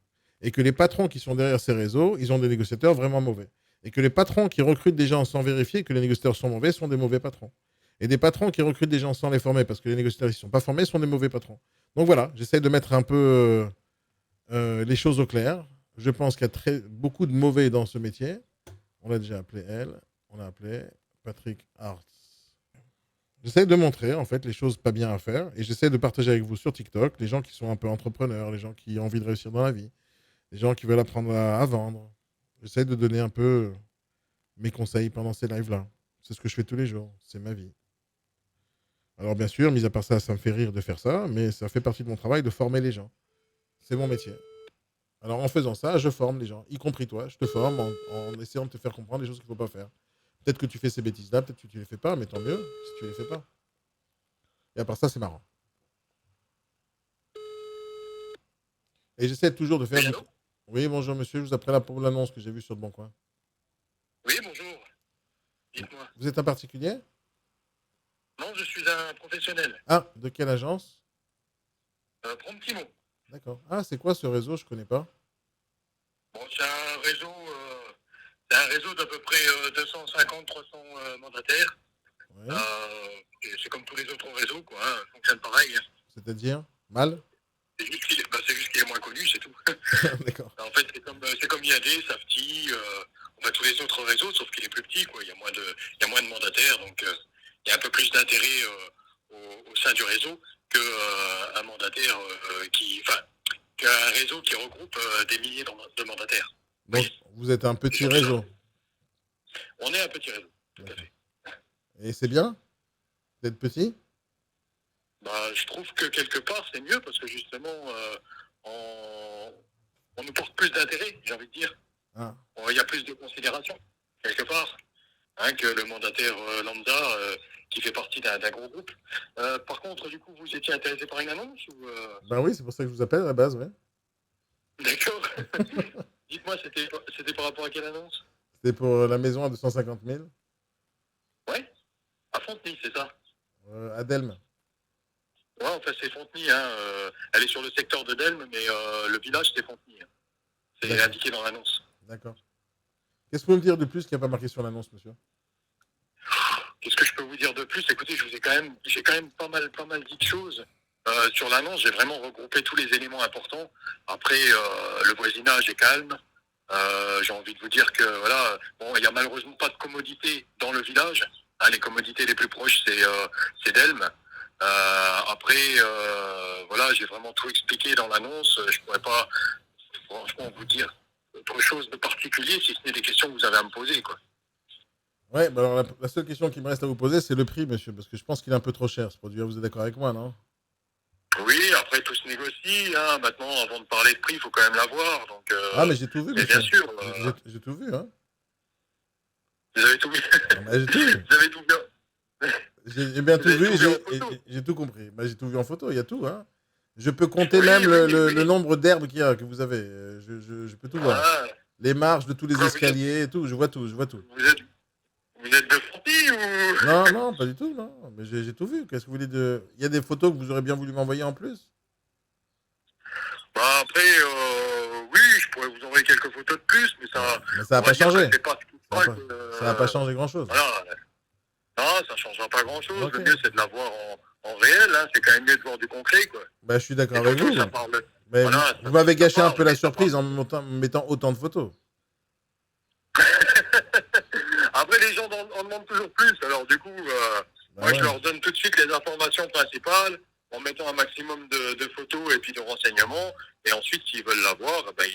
Et que les patrons qui sont derrière ces réseaux, ils ont des négociateurs vraiment mauvais. Et que les patrons qui recrutent des gens sans vérifier que les négociateurs sont mauvais sont des mauvais patrons. Et des patrons qui recrutent des gens sans les former parce que les négociateurs ne sont pas formés sont des mauvais patrons. Donc voilà, j'essaie de mettre un peu les choses au clair. Je pense qu'il y a beaucoup de mauvais dans ce métier. On l'a déjà appelé elle. On a appelé Patrick Hart. J'essaie de montrer en fait les choses pas bien à faire et j'essaie de partager avec vous sur TikTok les gens qui sont un peu entrepreneurs, les gens qui ont envie de réussir dans la vie, les gens qui veulent apprendre à vendre. J'essaie de donner un peu mes conseils pendant ces lives-là. C'est ce que je fais tous les jours. C'est ma vie. Alors bien sûr, mis à part ça, ça me fait rire de faire ça, mais ça fait partie de mon travail de former les gens. C'est mon métier. Alors en faisant ça, je forme les gens, y compris toi. Je te forme en essayant de te faire comprendre les choses qu'il ne faut pas faire. Peut-être que tu fais ces bêtises-là, peut-être que tu ne les fais pas, mais tant mieux si tu ne les fais pas. Et à part ça, c'est marrant. Et j'essaie toujours de faire... Oui, allô? Oui, bonjour monsieur, je vous appelle pour l'annonce que j'ai vue sur le Bon Coin. Oui, bonjour. Dites-moi. Vous êtes un particulier? Non, je suis un professionnel. Ah, de quelle agence? Promptimo. D'accord. Ah, c'est quoi ce réseau? Je ne connais pas. Bon, c'est un réseau d'à peu près 250-300 mandataires. Ouais. Et c'est comme tous les autres réseaux, quoi. Hein, ça fonctionne pareil. Hein. C'est-à-dire? Mal? C'est juste qu'il est moins connu, c'est tout. D'accord. En fait, c'est comme IAD, Safety, enfin tous les autres réseaux, sauf qu'il est plus petit, quoi. Il y a moins de mandataires, donc il y a un peu plus d'intérêt au sein du réseau qu'un mandataire qu'un réseau qui regroupe des milliers de mandataires. Donc, Oui. vous êtes un petit réseau. On est un petit réseau, tout à fait. Et c'est bien d'être petit? Bah, je trouve que quelque part, c'est mieux parce que justement, on nous porte plus d'intérêt, j'ai envie de dire. Ah. Il y a plus de considération, quelque part. hein, que le mandataire lambda qui fait partie d'un gros groupe. Par contre, du coup, vous étiez intéressé par une annonce ou Ben oui, c'est pour ça que je vous appelle à la base, ouais. D'accord. Dites-moi, c'était par rapport à quelle annonce? C'était pour la maison à 250 000, Ouais, à Fontenay, c'est ça? à Delme. Ouais, en fait, c'est Fontenay. Hein, elle est sur le secteur de Delme, mais le village, c'est Fontenay. Hein. C'est D'accord. indiqué dans l'annonce. D'accord. Qu'est-ce que vous pouvez me dire de plus qui n'a pas marqué sur l'annonce, monsieur? Qu'est-ce que je peux vous dire de plus? Écoutez, j'ai quand même pas mal dit de choses. Sur l'annonce, j'ai vraiment regroupé tous les éléments importants. Après, le voisinage est calme. J'ai envie de vous dire que voilà, bon, il y a malheureusement pas de commodité dans le village. Hein, les commodités les plus proches, c'est Delme. Après, voilà, j'ai vraiment tout expliqué dans l'annonce. Je pourrais pas, franchement, vous dire autre chose de particulier si ce n'est des questions que vous avez à me poser, quoi. Ouais, bah alors la seule question qui me reste à vous poser, c'est le prix, monsieur, parce que je pense qu'il est un peu trop cher, ce produit. Vous êtes d'accord avec moi, non? Oui, après tout se négocie. Hein. Maintenant, avant de parler de prix, il faut quand même l'avoir. Donc, Ah, mais j'ai tout vu, mais monsieur. bien sûr. J'ai tout vu, hein. Vous avez tout vu. Ah, bah, j'ai tout vu. Vous avez tout bien. J'ai bien Vous tout avez vu tout et vu en photo. j'ai tout compris. Bah, j'ai tout vu en photo, il y a tout, hein. Je peux compter Oui, même oui, oui. le nombre d'herbes qu'il y a, que vous avez. Je peux tout voir. Ah, Les marches de tous les quoi, escaliers et tout, je vois tout, je vois tout. vous êtes de Fontenay ou... Non, non, pas du tout, non. Mais j'ai tout vu. Qu'est-ce que vous voulez de... Il y a des photos que vous aurez bien voulu m'envoyer en plus? Bah après, oui, je pourrais vous envoyer quelques photos de plus, mais ça... Mais ça on n'a va pas dire que changé. c'est pas ce qui Ça n'a pas, passe, ça n'a pas changé grand-chose. Voilà. Non, ça changera pas grand-chose. Ok. Le mieux, c'est de la voir en réel. Hein. C'est quand même mieux de voir du concret, quoi. Bah, je suis d'accord Les avec photos, vous. ça parle... Mais Voilà, vous m'avez gâché un peu la ça surprise parle. en me mettant autant de photos. Après, les gens en demandent toujours plus. Alors, du coup, Bah moi, ouais. je leur donne tout de suite les informations principales en mettant un maximum de photos et puis de renseignements. Et ensuite, s'ils veulent la voir, ben,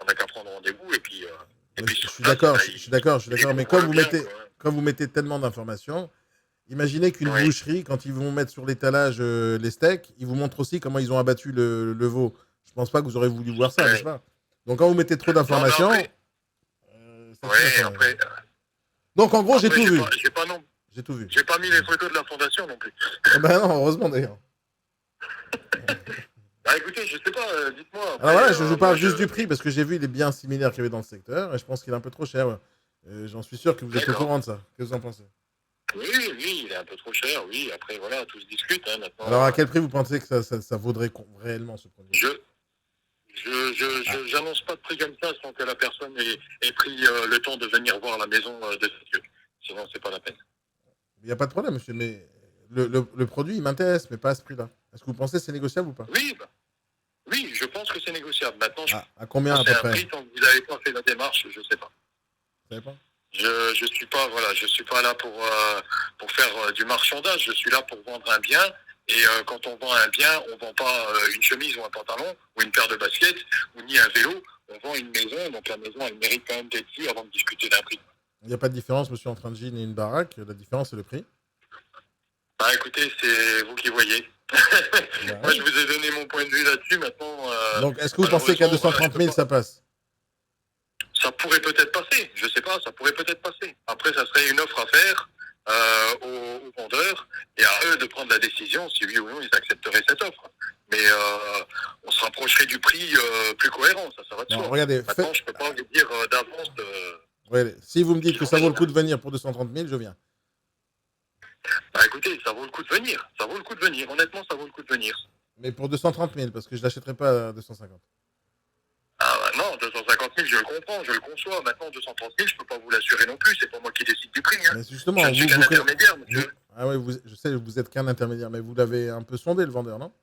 on n'a qu'à prendre rendez-vous. Et puis Je sur suis place, d'accord, ben, je suis d'accord, je suis d'accord. Mais on le bien, quoi. comme vous mettez tellement d'informations, imaginez qu'une Oui. boucherie, quand ils vont mettre sur l'étalage les steaks, ils vous montrent aussi comment ils ont abattu le veau. Je pense pas que vous aurez voulu voir ça, Ouais. n'est-ce pas? Donc quand vous mettez trop Non, mais d'informations, après, ça ouais, tire, après, Donc en gros, j'ai après, tout vu. j'ai pas vu. J'ai tout vu. J'ai pas mis les photos de la fondation non plus. Ah bah non, heureusement d'ailleurs. Bah écoutez, je sais pas, dites-moi. Alors Après, voilà, je vous parle moi, juste du prix parce que j'ai vu les biens similaires qu'il y avait dans le secteur et je pense qu'il est un peu trop cher. Ouais. J'en suis sûr que vous êtes au D'accord. courant de ça. Qu'est-ce que vous en pensez? Oui, il est un peu trop cher, oui. Après, voilà, tout se discute, hein, maintenant. Alors à quel prix vous pensez que ça vaudrait réellement ce produit? J'annonce pas de prix comme ça sans que la personne ait pris le temps de venir voir la maison de ses yeux. Sinon, c'est pas la peine. Il n'y a pas de problème, monsieur, mais le produit, il m'intéresse, mais pas à ce prix-là. Est-ce que vous pensez que c'est négociable ou pas? Oui, je pense que c'est négociable. Maintenant, À combien à c'est peu un près? prix tant que vous n'avez pas fait la démarche, je sais pas. Vous savez pas? Je suis pas là pour faire du marchandage. Je suis là pour vendre un bien. Et quand on vend un bien, on vend pas une chemise ou un pantalon ou une paire de baskets ou ni un vélo. On vend une maison. Donc la maison, elle mérite quand même d'être vue avant de discuter d'un prix. Il n'y a pas de différence, monsieur, entre un jean et une baraque. La différence, c'est le prix. Bah écoutez, c'est vous qui voyez. Moi, je vous ai donné mon point de vue là-dessus. Maintenant. Donc, est-ce que vous pensez qu'à 230 000, ça passe? Ça pourrait peut-être passer, je sais pas, ça pourrait peut-être passer. Après, ça serait une offre à faire aux vendeurs et à eux de prendre la décision si oui ou non ils accepteraient cette offre. Mais on se rapprocherait du prix plus cohérent, ça va de soi. Regardez, Maintenant, je peux pas vous dire d'avance. Regardez, si vous me dites que ça vaut le coup de venir pour 230 000, je viens. Bah écoutez, ça vaut le coup de venir. Ça vaut le coup de venir. Honnêtement, ça vaut le coup de venir. Mais pour 230 000, parce que je ne l'achèterai pas à 250. Ah bah non, 250 000, je le comprends, je le conçois. Maintenant, 230 000, je peux pas vous l'assurer non plus. C'est pas moi qui décide du prix. Hein. Mais justement, je ne suis qu'un intermédiaire, monsieur. Ah oui, je sais, vous êtes qu'un intermédiaire, mais vous l'avez un peu sondé, le vendeur, non?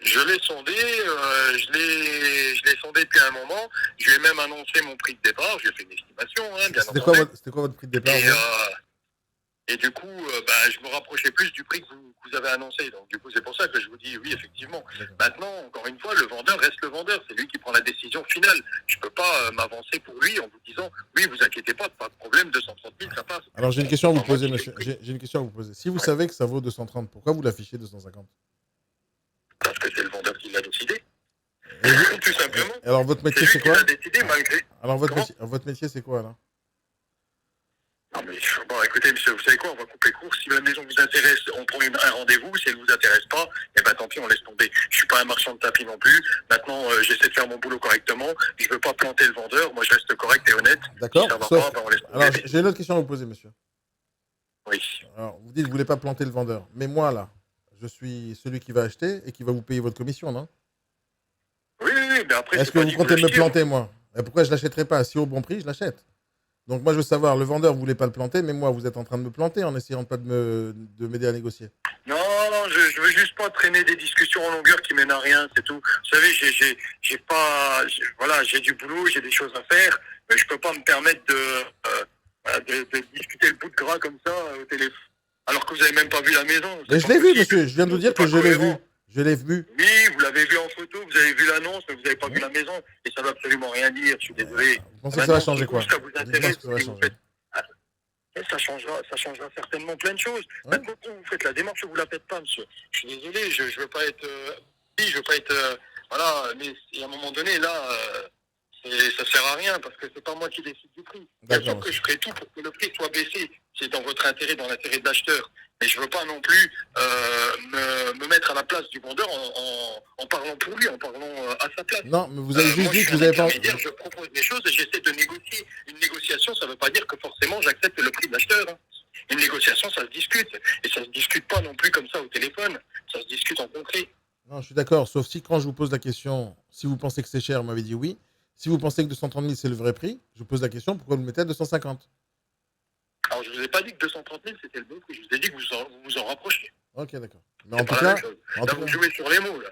Je l'ai sondé, je l'ai sondé depuis un moment. Je lui ai même annoncé mon prix de départ. J'ai fait une estimation, hein, bien entendu. C'était quoi votre prix de départ? Et du coup, je me rapprochais plus du prix que vous avez annoncé. Donc du coup, c'est pour ça que je vous dis oui, effectivement. Maintenant, encore une fois, le vendeur reste le vendeur. C'est lui qui prend la décision finale. Je ne peux pas m'avancer pour lui en vous disant oui, vous inquiétez pas de problème, 230 000, ça passe. Alors j'ai une question à vous poser, monsieur. J'ai une question à vous poser. Si vous savez que ça vaut 230, pourquoi vous l'affichez 250? Parce que c'est le vendeur qui l'a décidé. Tout simplement. Alors votre métier, c'est quoi? Décidé, malgré... Alors votre métier, c'est quoi, là? Non, mais écoutez, monsieur, vous savez quoi, on va couper court. Si la maison vous intéresse, on prend un rendez-vous. Si elle vous intéresse pas, eh ben tant pis, on laisse tomber. Je suis pas un marchand de tapis non plus. Maintenant, j'essaie de faire mon boulot correctement. Je veux pas planter le vendeur. Moi, je reste correct et honnête. D'accord. Si ça va Sauf- pas, ben on laisse tomber. Alors, j'ai une autre question à vous poser, monsieur. Oui. Alors, vous dites que vous voulez pas planter le vendeur. Mais moi, là, je suis celui qui va acheter et qui va vous payer votre commission, non? Oui, mais après, Est-ce c'est que pas vous dit comptez me l'achetiez, planter, moi? Et pourquoi je l'achèterais pas? Si au bon prix, je l'achète. Donc, moi, je veux savoir, le vendeur, vous voulez pas le planter, mais moi, vous êtes en train de me planter en essayant pas de m'aider à négocier. Non, je veux juste pas traîner des discussions en longueur qui mènent à rien, c'est tout. Vous savez, voilà, j'ai du boulot, j'ai des choses à faire, mais je peux pas me permettre de discuter le bout de gras comme ça au téléphone, alors que vous avez même pas vu la maison. Mais C'est je pas l'ai vu, possible. monsieur. Je viens de vous dire C'est que pas je l'ai vu. cohérent. Je l'ai vu. Oui, vous l'avez vu en photo, vous avez vu l'annonce, mais vous n'avez pas vu la maison, et ça veut absolument rien dire. Je suis désolé. Vous pensez que ça va changer quoi? Ça vous Dites-moi intéresse, ce que ça va si vous changer. faites- Et ça changera certainement plein de choses. Ouais. Maintenant, quand vous faites la démarche, vous la faites pas, monsieur. Je suis désolé, je veux pas être, oui, je veux pas être, voilà, mais à un moment donné, là, ça sert à rien parce que c'est pas moi qui décide du prix. Bien D'accord, sûr que je ferai tout pour que le prix soit baissé. C'est dans votre intérêt, dans l'intérêt de l'acheteur. Mais je veux pas non plus me mettre à la place du vendeur en parlant pour lui, en parlant à sa place. Non, mais vous avez juste moi, dit je que suis vous un avez pas. intermédiaire, je propose des choses et j'essaie de négocier. Une négociation, ça ne veut pas dire que forcément j'accepte le prix de l'acheteur. Hein. Une négociation, ça se discute. Et ça se discute pas non plus comme ça au téléphone. Ça se discute en concret. Non, je suis d'accord. Sauf si quand je vous pose la question, si vous pensez que c'est cher, vous m'avez dit oui. Si vous pensez que 230 000 c'est le vrai prix, je vous pose la question pourquoi vous le mettez à 250? Alors, je ne vous ai pas dit que 230 000 c'était le bon prix. Je vous ai dit que vous vous en rapprochez. Ok, d'accord. Mais C'est en tout pas la cas, même chose. en Là, tout vous cas- jouez sur les mots, là.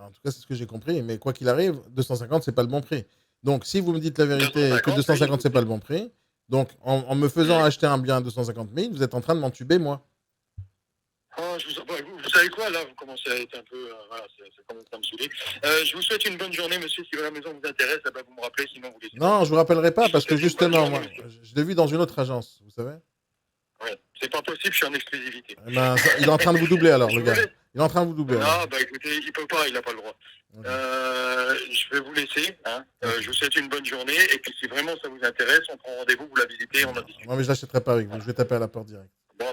en tout cas, c'est ce que j'ai compris. Mais quoi qu'il arrive, 250 c'est pas le bon prix. Donc, si vous me dites la vérité et que 250, 250 c'est oui. pas le bon prix, donc en me faisant acheter un bien à 250 000, vous êtes en train de m'entuber moi. Oh, vous savez quoi, là, vous commencez à être un peu... voilà, ça commence à me saouler. Je vous souhaite une bonne journée, monsieur. Si la maison vous intéresse, eh ben, vous me rappelez, sinon vous laissez. Non, je vous rappellerai pas Je parce vous que souhaite une bonne justement, journée, moi, monsieur. je l'ai vu dans une autre agence, vous savez. Ouais, c'est pas possible, je suis en exclusivité. Eh ben, il est en train de vous doubler alors, Je le vous gars. laisse. Il est en train de vous doubler. alors. Non, bah écoutez, il peut pas, il n'a pas le droit. Ok. Je vais vous laisser. Hein. Je vous souhaite une bonne journée. Et puis si vraiment ça vous intéresse, on prend rendez-vous, vous la visitez, on en discute. Non, mais je l'achèterai pas avec vous. Je vais taper à la porte direct. Bon,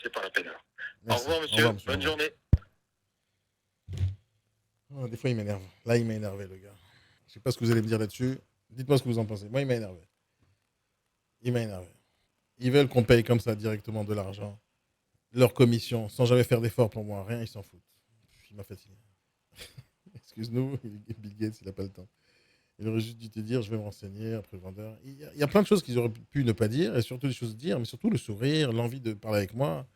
c'est pas la peine alors. Merci. Au revoir, monsieur. Bonne Au revoir. journée. Oh, des fois, il m'énerve. Là, il m'a énervé, le gars. Je sais pas ce que vous allez me dire là-dessus. Dites-moi ce que vous en pensez. Moi, il m'a énervé. Il m'a énervé. Ils veulent qu'on paye comme ça directement de l'argent, leur commission, sans jamais faire d'effort pour moi. Rien, ils s'en foutent. Il m'a fatigué. Excuse-nous, Bill Gates, il n'a pas le temps. Il aurait juste dû te dire, je vais me renseigner après le vendeur. Il y a plein de choses qu'ils auraient pu ne pas dire, et surtout des choses à dire, mais surtout le sourire, l'envie de parler avec moi.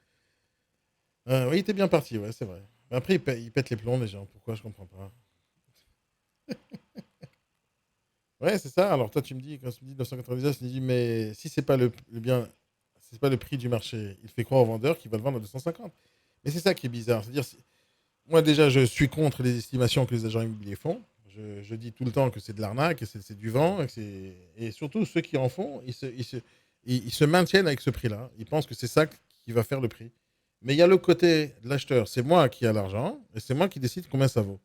Oui, il était bien parti, ouais, c'est vrai. Mais après, il pète les plombs, les gens. Pourquoi? Je comprends pas. Ouais, c'est ça. Alors toi, tu me dis, quand tu me dis 999, tu me dis, mais si c'est pas le bien, si c'est pas le prix du marché, il fait croire au vendeur qu'il va le vendre à 250. Mais c'est ça qui est bizarre. C'est-à-dire, moi déjà, je suis contre les estimations que les agents immobiliers font. Je dis tout le temps que c'est de l'arnaque, que c'est du vent, et surtout ceux qui en font, ils se maintiennent avec ce prix-là. Ils pensent que c'est ça qui va faire le prix. Mais il y a le côté de l'acheteur. C'est moi qui ai l'argent, et c'est moi qui décide combien ça vaut.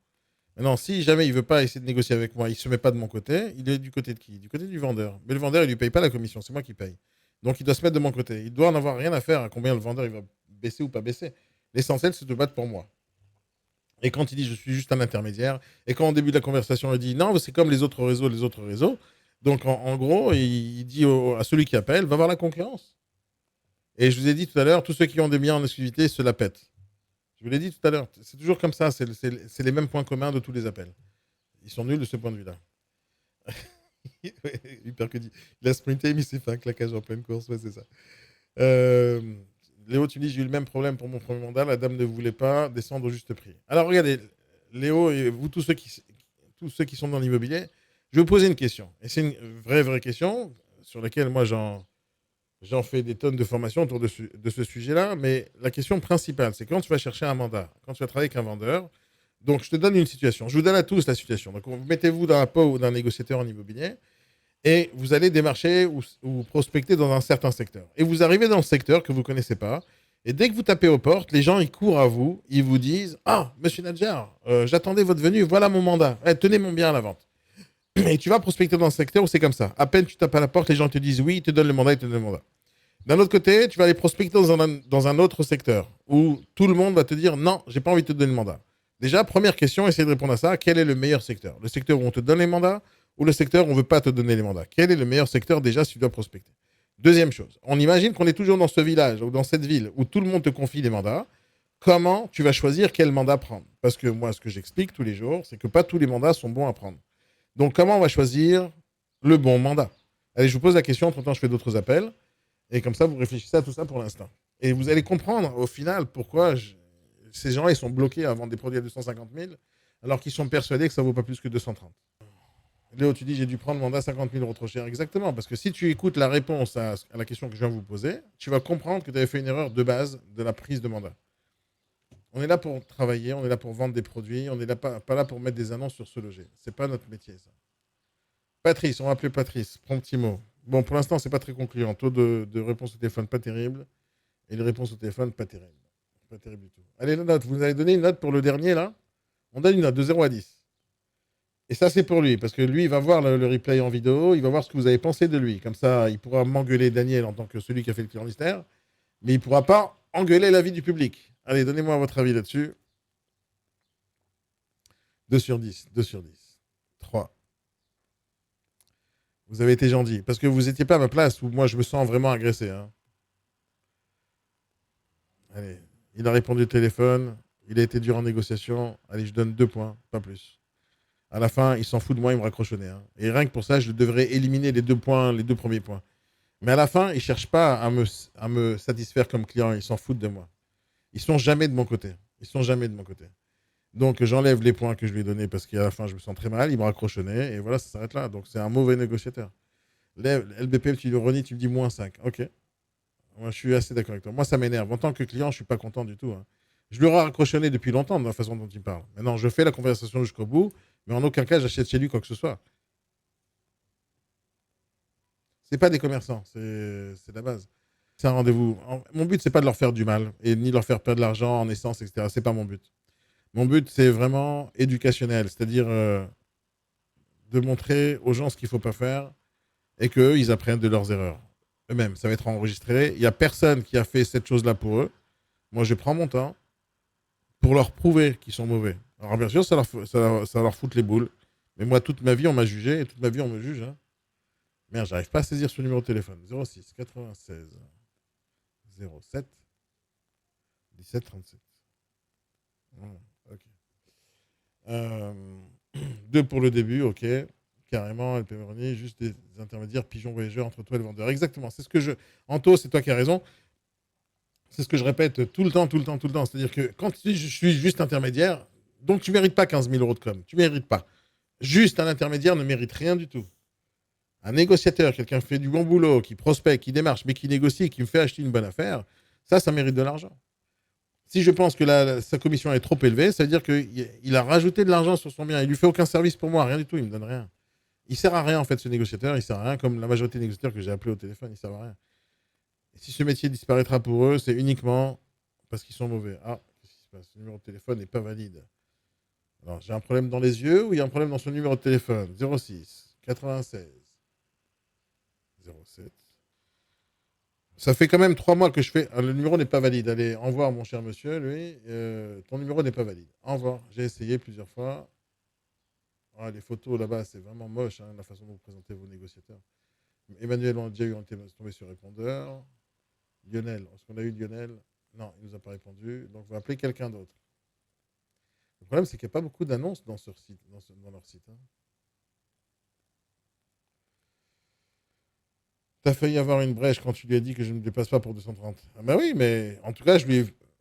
Maintenant, si jamais il ne veut pas essayer de négocier avec moi, il ne se met pas de mon côté, il est du côté de qui? Du côté du vendeur. Mais le vendeur, il ne lui paye pas la commission, c'est moi qui paye. Donc il doit se mettre de mon côté. Il doit en avoir rien à faire à combien le vendeur il va baisser ou pas baisser. L'essentiel, c'est de battre pour moi. Et quand il dit je suis juste un intermédiaire, et quand au début de la conversation, il dit non, c'est comme les autres réseaux. Donc en gros, il dit à celui qui appelle, va voir la concurrence. Et je vous ai dit tout à l'heure, tous ceux qui ont des biens en exclusivité se la pètent. Je vous l'ai dit tout à l'heure, c'est toujours comme ça, c'est les mêmes points communs de tous les appels. Ils sont nuls de ce point de vue-là. Hyper que dit. Il a sprinté, mais il s'est fait un claquage en pleine course, ouais, c'est ça. Léo, tu dis, j'ai eu le même problème pour mon premier mandat, la dame ne voulait pas descendre au juste prix. Alors regardez, Léo et vous, tous ceux qui sont dans l'immobilier, je vais vous poser une question. Et c'est une vraie question sur laquelle moi j'en fais des tonnes de formations autour de ce sujet-là, mais la question principale, c'est quand tu vas chercher un mandat, quand tu vas travailler avec un vendeur, donc je te donne une situation, je vous donne à tous la situation. Donc mettez-vous dans la peau d'un négociateur en immobilier et vous allez démarcher ou prospecter dans un certain secteur. Et vous arrivez dans le secteur que vous ne connaissez pas, et dès que vous tapez aux portes, les gens ils courent à vous, ils vous disent « Ah, monsieur Nadjar, j'attendais votre venue, voilà mon mandat, tenez mon bien à la vente. » Et tu vas prospecter dans un secteur où c'est comme ça. À peine tu tapes à la porte, les gens te disent oui, ils te donnent le mandat, ils te donnent le mandat. D'un autre côté, tu vas aller prospecter dans un autre secteur où tout le monde va te dire non, j'ai pas envie de te donner le mandat. Déjà, première question, essaye de répondre à ça. Quel est le meilleur secteur? Le secteur où on te donne les mandats ou le secteur où on veut pas te donner les mandats? Quel est le meilleur secteur déjà si tu dois prospecter? Deuxième chose, on imagine qu'on est toujours dans ce village ou dans cette ville où tout le monde te confie les mandats. Comment tu vas choisir quel mandat prendre? Parce que moi, ce que j'explique tous les jours, c'est que pas tous les mandats sont bons à prendre. Donc, comment on va choisir le bon mandat? Allez, je vous pose la question, entre-temps, je fais d'autres appels. Et comme ça, vous réfléchissez à tout ça pour l'instant. Et vous allez comprendre au final pourquoi ces gens ils sont bloqués à vendre des produits à 250 000 alors qu'ils sont persuadés que ça ne vaut pas plus que 230. Léo, tu dis j'ai dû prendre le mandat 50 000 euros trop cher. Exactement, parce que si tu écoutes la réponse à la question que je viens de vous poser, tu vas comprendre que tu avais fait une erreur de base de la prise de mandat. On est là pour travailler, on est là pour vendre des produits, on n'est là pas là pour mettre des annonces sur se loger. C'est pas notre métier, ça. Patrice, on va appeler Patrice, prends un petit mot. Bon, pour l'instant, c'est pas très concluant. Taux de réponse au téléphone, pas terrible. Et les réponses au téléphone, pas terrible. Pas terrible du tout. Allez, la note. Vous nous avez donné une note pour le dernier, là? On donne une note de 0 à 10. Et ça, c'est pour lui, parce que lui, il va voir le replay en vidéo, il va voir ce que vous avez pensé de lui. Comme ça, il pourra m'engueuler Daniel en tant que celui qui a fait le client mystère, mais il ne pourra pas engueuler l'avis du public. Allez, donnez-moi votre avis là-dessus. 2 sur 10, 2 sur 10. 3. Vous avez été gentil, parce que vous n'étiez pas à ma place où moi, je me sens vraiment agressé. Hein. Allez, il a répondu au téléphone, il a été dur en négociation. Allez, je donne 2 points, pas plus. À la fin, il s'en fout de moi, il me raccroche au nez. Hein. Et rien que pour ça, je devrais éliminer les 2 points, les 2 premiers points. Mais à la fin, ils ne cherchent pas à me satisfaire comme client, ils s'en foutent de moi. Ils sont jamais de mon côté. Ils sont jamais de mon côté. Donc j'enlève les points que je lui ai donnés parce qu'à la fin, je me sens très mal, il me raccroche au nez, et voilà, ça s'arrête là. Donc c'est un mauvais négociateur. LBP, tu le renies, tu me dis moins 5. Ok. Moi, je suis assez d'accord avec toi. Moi, ça m'énerve. En tant que client, je ne suis pas content du tout. Hein. Je lui aurais raccroché au nez depuis longtemps de la façon dont il parle. Maintenant, je fais la conversation jusqu'au bout, mais en aucun cas, j'achète chez lui quoi que ce soit. C'est pas des commerçants, c'est la base. C'est un rendez-vous. Mon but, c'est pas de leur faire du mal et ni de leur faire perdre de l'argent en essence, etc. C'est pas mon but. Mon but, c'est vraiment éducationnel, c'est-à-dire de montrer aux gens ce qu'il faut pas faire et qu'eux, ils apprennent de leurs erreurs. Eux-mêmes, ça va être enregistré. Il n'y a personne qui a fait cette chose-là pour eux. Moi, je prends mon temps pour leur prouver qu'ils sont mauvais. Alors, bien sûr, ça leur fout les boules. Mais moi, toute ma vie, on m'a jugé et toute ma vie, on me juge. Hein. Merde, j'arrive pas à saisir ce numéro de téléphone. 06 96 07 17 37. Voilà, ok. 2 pour le début, ok. Carrément, elle peut me renier juste des intermédiaires pigeons voyageurs entre toi et le vendeur. Exactement, c'est ce que je... Anto, c'est toi qui as raison. C'est ce que je répète tout le temps, tout le temps, tout le temps. C'est-à-dire que quand je suis juste intermédiaire, donc tu ne mérites pas 15 000 euros de com. Tu ne mérites pas. Juste un intermédiaire ne mérite rien du tout. Un négociateur, quelqu'un qui fait du bon boulot, qui prospecte, qui démarche, mais qui négocie, qui me fait acheter une bonne affaire, ça mérite de l'argent. Si je pense que sa commission est trop élevée, ça veut dire qu'il a rajouté de l'argent sur son bien. Il lui fait aucun service pour moi, rien du tout, il me donne rien. Il sert à rien en fait ce négociateur, il sert à rien comme la majorité des négociateurs que j'ai appelés au téléphone, il sert à rien. Et si ce métier disparaîtra pour eux, c'est uniquement parce qu'ils sont mauvais. Ah, qu'est-ce qui se passe? Ce numéro de téléphone n'est pas valide. Alors, j'ai un problème dans les yeux ou il y a un problème dans son numéro de téléphone? 06 96 07. Ça fait quand même 3 mois que je fais. Le numéro n'est pas valide. Allez, au revoir, mon cher monsieur. Lui, ton numéro n'est pas valide. Au revoir. J'ai essayé plusieurs fois. Ah, les photos là-bas, c'est vraiment moche, hein, la façon dont vous présentez vos négociateurs. Emmanuel, on a déjà eu, on était tombé sur répondeur. Lionel, est-ce qu'on a eu Lionel? Non, il ne nous a pas répondu. Donc, on va appeler quelqu'un d'autre. Le problème, c'est qu'il n'y a pas beaucoup d'annonces dans leur site. Hein. Tu as failli avoir une brèche quand tu lui as dit que je ne me dépasse pas pour 230. Ah bah oui, mais en tout cas,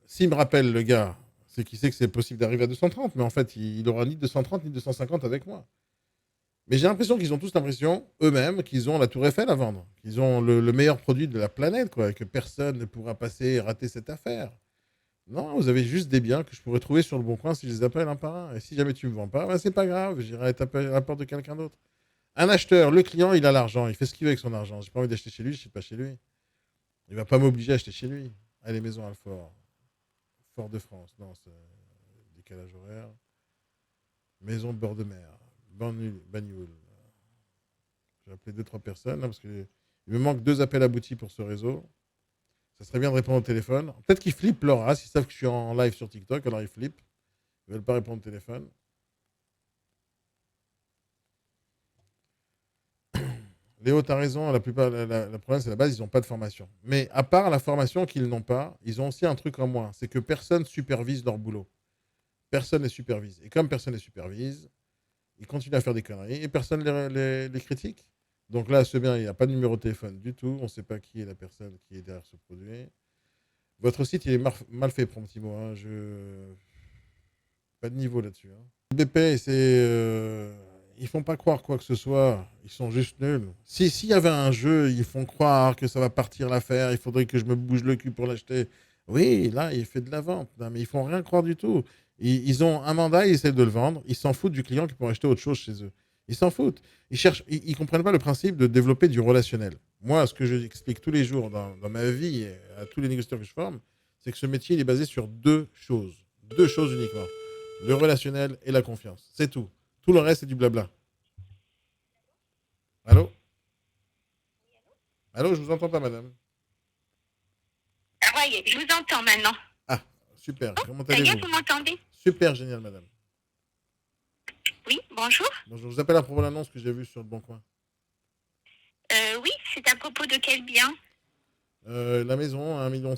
s'il me rappelle, le gars, c'est qu'il sait que c'est possible d'arriver à 230, mais en fait, il n'aura ni 230 ni 250 avec moi. Mais j'ai l'impression qu'ils ont tous l'impression, eux-mêmes, qu'ils ont la Tour Eiffel à vendre, qu'ils ont le meilleur produit de la planète, quoi, et que personne ne pourra passer et rater cette affaire. Non, vous avez juste des biens que je pourrais trouver sur le bon coin si je les appelle un par un. Et si jamais tu ne me vends pas, ben c'est pas grave, j'irai taper à la porte de quelqu'un d'autre. Un acheteur, le client, il a l'argent, il fait ce qu'il veut avec son argent. J'ai pas envie d'acheter chez lui, je ne suis pas chez lui. Il va pas m'obliger à acheter chez lui. Allez, maison Alfort. Fort de France. Non, c'est décalage horaire. Maison de bord de mer. Bagnoul. J'ai appelé 2-3 personnes, là, parce qu'il me manque 2 appels aboutis pour ce réseau. Ça serait bien de répondre au téléphone. Peut-être qu'ils flippent leur race. Ils savent que je suis en live sur TikTok, alors ils flippent. Ils veulent pas répondre au téléphone. Léo, t'as raison. La plupart, la province, à la base, ils n'ont pas de formation. Mais à part la formation qu'ils n'ont pas, ils ont aussi un truc en moins. C'est que personne supervise leur boulot. Personne ne les supervise. Et comme personne ne les supervise, ils continuent à faire des conneries et personne les critique. Donc là, c'est bien, il n'y a pas de numéro de téléphone du tout. On ne sait pas qui est la personne qui est derrière ce produit. Votre site, il est mal fait, Promptimo. Hein. Pas de niveau là-dessus. Hein. Le BP, ils font pas croire quoi que ce soit. Ils sont juste nuls. S'il y avait un jeu, ils font croire que ça va partir l'affaire, il faudrait que je me bouge le cul pour l'acheter. Oui, là, il fait de la vente. Non, mais ils font rien croire du tout. Ils ont un mandat, ils essaient de le vendre. Ils s'en foutent du client qui pourrait acheter autre chose chez eux. Ils s'en foutent. Ils comprennent pas le principe de développer du relationnel. Moi, ce que j'explique tous les jours dans ma vie et à tous les négociateurs que je forme, c'est que ce métier il est basé sur deux choses. Deux choses uniquement. Le relationnel et la confiance. C'est tout. Tout le reste, c'est du blabla. Allô? Allô, je vous entends pas, madame. Ah ouais, je vous entends maintenant. Ah, super. Comment Ça y est, allez-vous? vous m'entendez? Super génial, madame. Oui, bonjour. Bonjour, je vous appelle à propos de l'annonce que j'ai vue sur le Bon Coin. Oui, c'est à propos de quel bien? La maison à 1,1 million.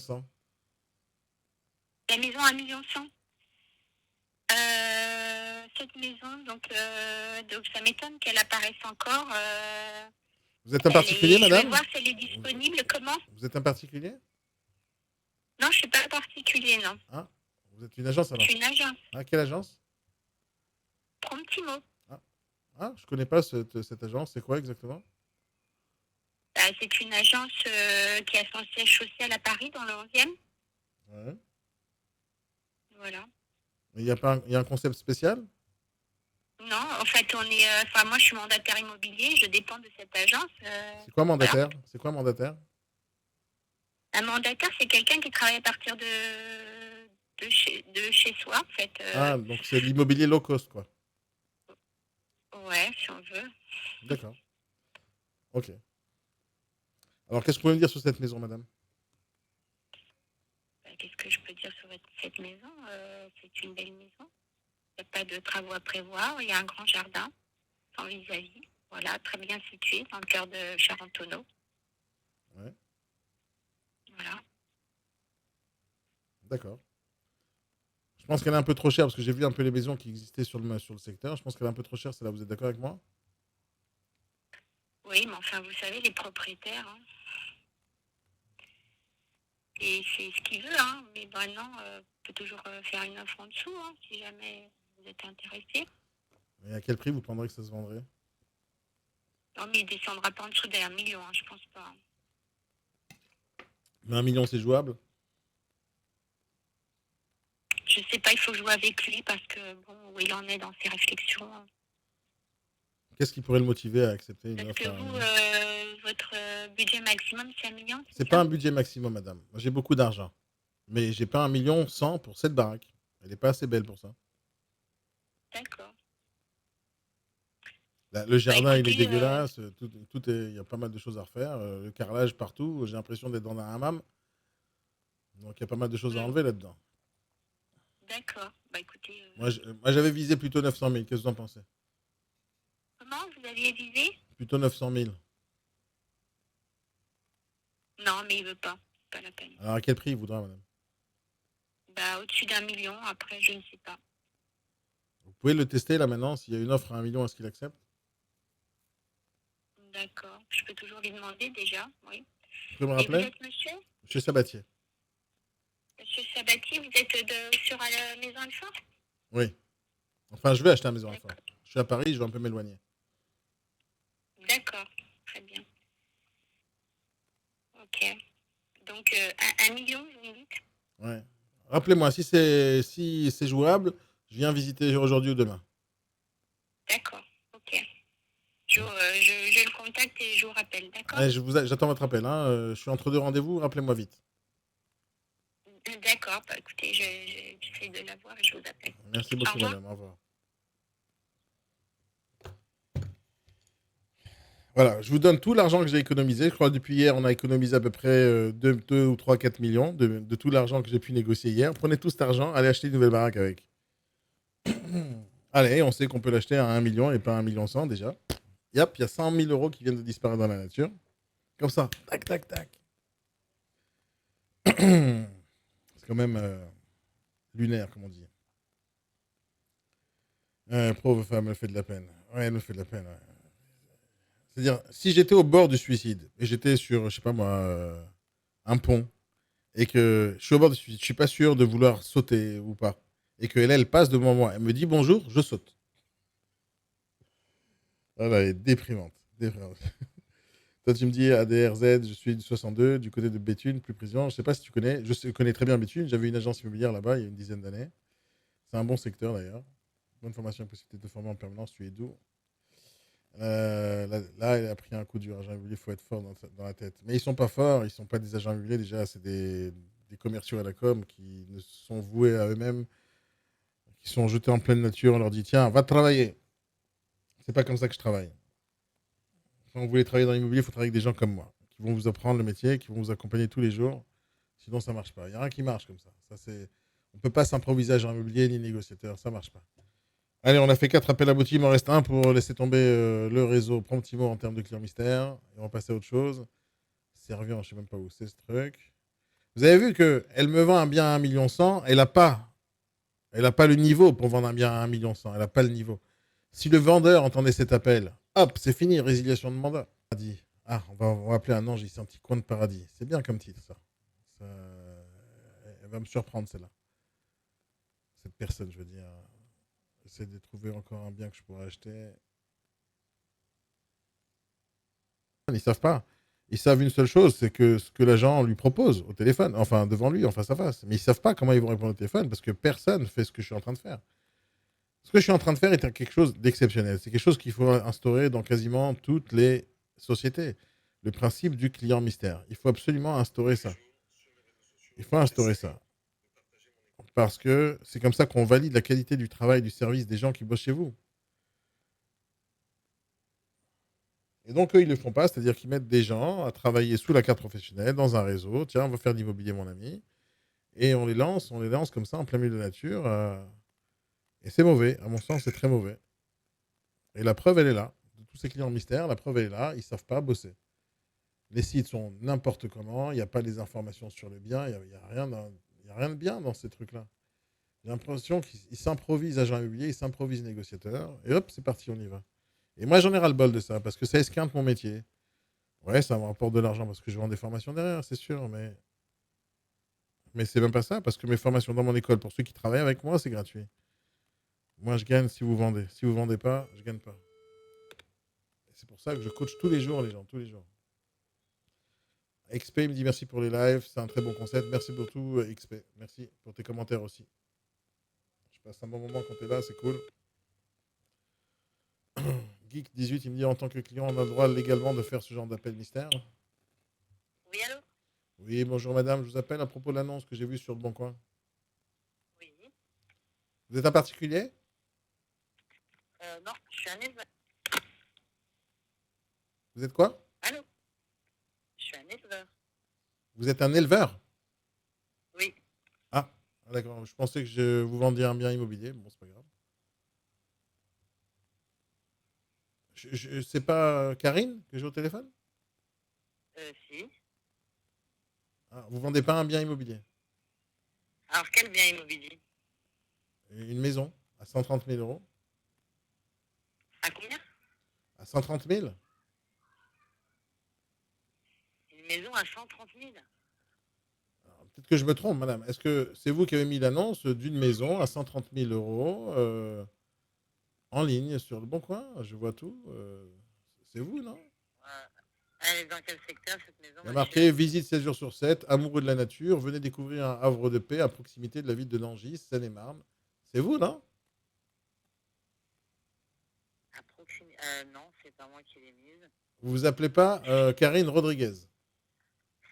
La maison à 1,1 million. Cette maison, donc ça m'étonne qu'elle apparaisse encore. Vous êtes un particulier, Je madame? vais voir si elle est disponible. Comment? Vous êtes un particulier? Non, je suis pas particulier, non. Ah, vous êtes une agence Je alors? suis une agence. Ah, quelle agence? Promptimo. Ah, je connais pas cette agence. C'est quoi exactement? C'est une agence qui a son siège social à Paris, dans le 11e. Ouais. Voilà. Il y a un concept spécial? Non, en fait, moi, je suis mandataire immobilier, je dépends de cette agence. C'est quoi mandataire? C'est quoi mandataire? Un mandataire, c'est quelqu'un qui travaille à partir de chez soi, en fait. Ah, donc c'est l'immobilier low cost, quoi. Ouais, si on veut. D'accord. Ok. Alors, qu'est-ce que vous pouvez me dire sur cette maison, madame? Qu'est-ce que je peux dire sur cette maison? C'est une belle maison. Il n'y a pas de travaux à prévoir. Il y a un grand jardin, sans vis-à-vis. Voilà, très bien situé dans le cœur de Charentonneau. Ouais. Voilà. D'accord. Je pense qu'elle est un peu trop chère parce que j'ai vu un peu les maisons qui existaient sur le secteur. Je pense qu'elle est un peu trop chère, celle-là. Vous êtes d'accord avec moi? Oui, mais enfin, vous savez, les propriétaires, hein. Et c'est ce qu'il veut, hein. Mais maintenant, on peut toujours faire une offre en dessous, hein, si jamais vous êtes intéressé. Et à quel prix vous prendrez que ça se vendrait? Non, mais il descendra pas en dessous d'1 million, hein, je pense pas. Mais 1 million, c'est jouable? Je sais pas, il faut jouer avec lui parce que, bon, où il en est dans ses réflexions. Qu'est-ce qui pourrait le motiver à accepter une Parce offre que à 1 vous, million? votre budget maximum, c'est 1 million? C'est pas un budget maximum, madame. Moi, j'ai beaucoup d'argent. Mais j'ai pas 1,1 million pour cette baraque. Elle n'est pas assez belle pour ça. D'accord. Le jardin, il est écoutez, dégueulasse. Il y a pas mal de choses à refaire. Le carrelage partout. J'ai l'impression d'être dans un hammam. Donc, il y a pas mal de choses à enlever là-dedans. D'accord. Bah écoutez. Moi, j'avais visé plutôt 900 000. Qu'est-ce que vous en pensez? Comment vous aviez visé? Plutôt 900 000. Non, mais il veut pas. Pas la peine. Alors, à quel prix il voudra, madame? Bah au-dessus d'1 million, après, je ne sais pas. Vous pouvez le tester là maintenant. S'il y a une offre à 1 million, est-ce qu'il accepte? D'accord. Je peux toujours lui demander déjà, oui. Vous pouvez me Et vous rappeler? êtes monsieur? Monsieur Sabatier. Monsieur Sabatier, vous êtes sur la maison Alpha? Oui. Enfin, je vais acheter la maison Alpha. Je suis à Paris, je vais un peu m'éloigner. D'accord. Très bien. Ok. Donc, 1 million, vous me dites? Ouais. Rappelez-moi, si c'est jouable, je viens visiter aujourd'hui ou demain. D'accord. Ok. Je le contacte et je vous rappelle, d'accord? Ouais, j'attends votre appel. Hein. Je suis entre deux rendez-vous, rappelez-moi vite. D'accord. Bah, écoutez, j'essaie de la voir et je vous appelle. Merci Au beaucoup, revoir. madame. Au revoir. Voilà, je vous donne tout l'argent que j'ai économisé. Je crois que depuis hier, on a économisé à peu près 2 ou 3, 4 millions de tout l'argent que j'ai pu négocier hier. Prenez tout cet argent, allez acheter une nouvelle baraque avec. Allez, on sait qu'on peut l'acheter à 1 million et pas 1 million 100 déjà. Yep, il y a 100 000 euros qui viennent de disparaître dans la nature. Comme ça, tac, tac, tac. C'est quand même lunaire, comme on dit. Pauvre femme, elle fait de la peine. Ouais, elle me fait de la peine. Ouais. C'est-à-dire, si j'étais au bord du suicide et j'étais sur, je sais pas moi, un pont et que je suis au bord du suicide, je suis pas sûr de vouloir sauter ou pas, et que elle passe devant moi, elle me dit bonjour, je saute. Voilà, elle est déprimante. Déprimante. Toi, tu me dis ADRZ, je suis du 62, du côté de Béthune, plus président. Je sais pas si tu connais, je connais très bien Béthune, j'avais une agence immobilière là-bas il y a une dizaine d'années. C'est un bon secteur d'ailleurs. Bonne formation et possibilité de former en permanence, tu es d'où là, elle a pris un coup dur. Agent immobilier, il faut être fort dans la tête. Mais ils sont pas forts, ils sont pas des agents immobiliers déjà, c'est des commerciaux à la com qui ne sont voués à eux-mêmes, qui sont jetés en pleine nature. On leur dit tiens, va travailler. C'est pas comme ça que je travaille. Quand vous voulez travailler dans l'immobilier, il faut travailler avec des gens comme moi, qui vont vous apprendre le métier, qui vont vous accompagner tous les jours. Sinon, ça marche pas. Il n'y a rien qui marche comme ça. On peut pas s'improviser agent immobilier ni négociateur, ça marche pas. Allez, on a fait 4 appels aboutis, il m'en reste un pour laisser tomber le réseau Promptimo en termes de clients mystères. Et on va passer à autre chose. Serviant, je sais même pas où c'est ce truc. Vous avez vu qu'elle me vend un bien à 1 million 100, elle a pas le niveau pour vendre un bien à 1 million 100, elle a pas le niveau. Si le vendeur entendait cet appel, hop, c'est fini, résiliation de mandat. Ah, on va appeler un ange ici, un petit coin de paradis. C'est bien comme titre, ça. Elle va me surprendre, celle-là. Cette personne, je veux dire. J'essaie de trouver encore un bien que je pourrais acheter. Ils savent pas. Ils savent une seule chose, c'est que ce que l'agent lui propose au téléphone, enfin devant lui, en face à face. Mais ils savent pas comment ils vont répondre au téléphone parce que personne ne fait ce que je suis en train de faire. Ce que je suis en train de faire est quelque chose d'exceptionnel. C'est quelque chose qu'il faut instaurer dans quasiment toutes les sociétés. Le principe du client mystère. Il faut absolument instaurer ça. Il faut instaurer ça. Parce que c'est comme ça qu'on valide la qualité du travail, du service des gens qui bossent chez vous. Et donc, eux, ils ne le font pas, c'est-à-dire qu'ils mettent des gens à travailler sous la carte professionnelle, dans un réseau. Tiens, on va faire de l'immobilier, mon ami. Et on les lance comme ça, en plein milieu de la nature. Et c'est mauvais. À mon sens, c'est très mauvais. Et la preuve, elle est là. De tous ces clients mystères, la preuve, elle est là. Ils ne savent pas bosser. Les sites sont n'importe comment. Il n'y a pas les informations sur le bien. Il n'y a rien de bien dans ces trucs-là. J'ai l'impression qu'ils s'improvisent agents immobiliers, ils s'improvisent négociateurs. Et hop, c'est parti, on y va. Et moi, j'en ai ras-le-bol de ça, parce que ça esquinte mon métier. Ouais, ça me rapporte de l'argent parce que je vends des formations derrière, c'est sûr, mais c'est même pas ça, parce que mes formations dans mon école, pour ceux qui travaillent avec moi, c'est gratuit. Moi, je gagne si vous vendez. Si vous vendez pas, je gagne pas. Et c'est pour ça que je coach tous les jours les gens, tous les jours. XP me dit merci pour les lives, c'est un très bon concept. Merci beaucoup, XP. Merci pour tes commentaires aussi. Je passe un bon moment quand tu es là, c'est cool. Geek18, il me dit en tant que client, on a le droit légalement de faire ce genre d'appel mystère. Oui, allô? Oui, bonjour madame, je vous appelle à propos de l'annonce que j'ai vue sur le Bon Coin. Oui. Vous êtes un particulier? Non, je suis un éleveur. Vous êtes quoi? Allô? Je suis un éleveur. Vous êtes un éleveur? Oui. Ah, d'accord, je pensais que vous vendiez un bien immobilier. Bon, c'est pas grave. C'est pas Karine que j'ai au téléphone? Si. Ah, vous vendez pas un bien immobilier? Alors, quel bien immobilier? Une maison à 130 000 euros? À combien? À 130 000? Une maison à 130 000. Alors, peut-être que je me trompe, madame. Est-ce que c'est vous qui avez mis l'annonce d'une maison à 130 000 euros en ligne sur le Bon Coin? Je vois tout. C'est vous, non? Elle est dans quel secteur, cette maison? Il y a marqué visite 7 jours sur 7, amoureux de la nature, venez découvrir un havre de paix à proximité de la ville de Nangis, Seine-et-Marne. C'est vous, non? À proximité. Non, c'est pas moi qui l'ai mise. Vous vous appelez pas Karine Rodriguez?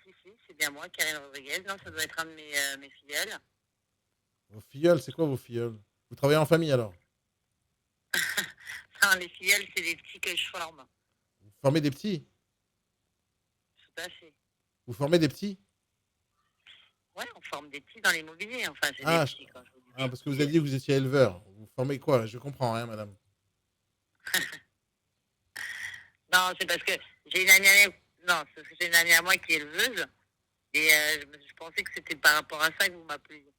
Si, c'est bien moi, Karine Rodriguez. Non, ça doit être un de mes filleuls. Vos filleuls, c'est quoi vos filleuls? Vous travaillez en famille alors? Non, les filleuls, c'est des petits que je forme. Vous Formez des petits. Tout à fait. Vous formez des petits? Ouais, on forme des petits dans l'immobilier. Enfin, c'est des Ah, petits quand je vous dis ah, des parce que vous petits. avez dit que vous étiez éleveur. Vous formez quoi? Je comprends rien, madame. Non, c'est parce que j'ai une amie à non, c'est parce que j'ai une amie à moi qui est éleveuse et je pensais que c'était par rapport à ça que vous m'appeliez.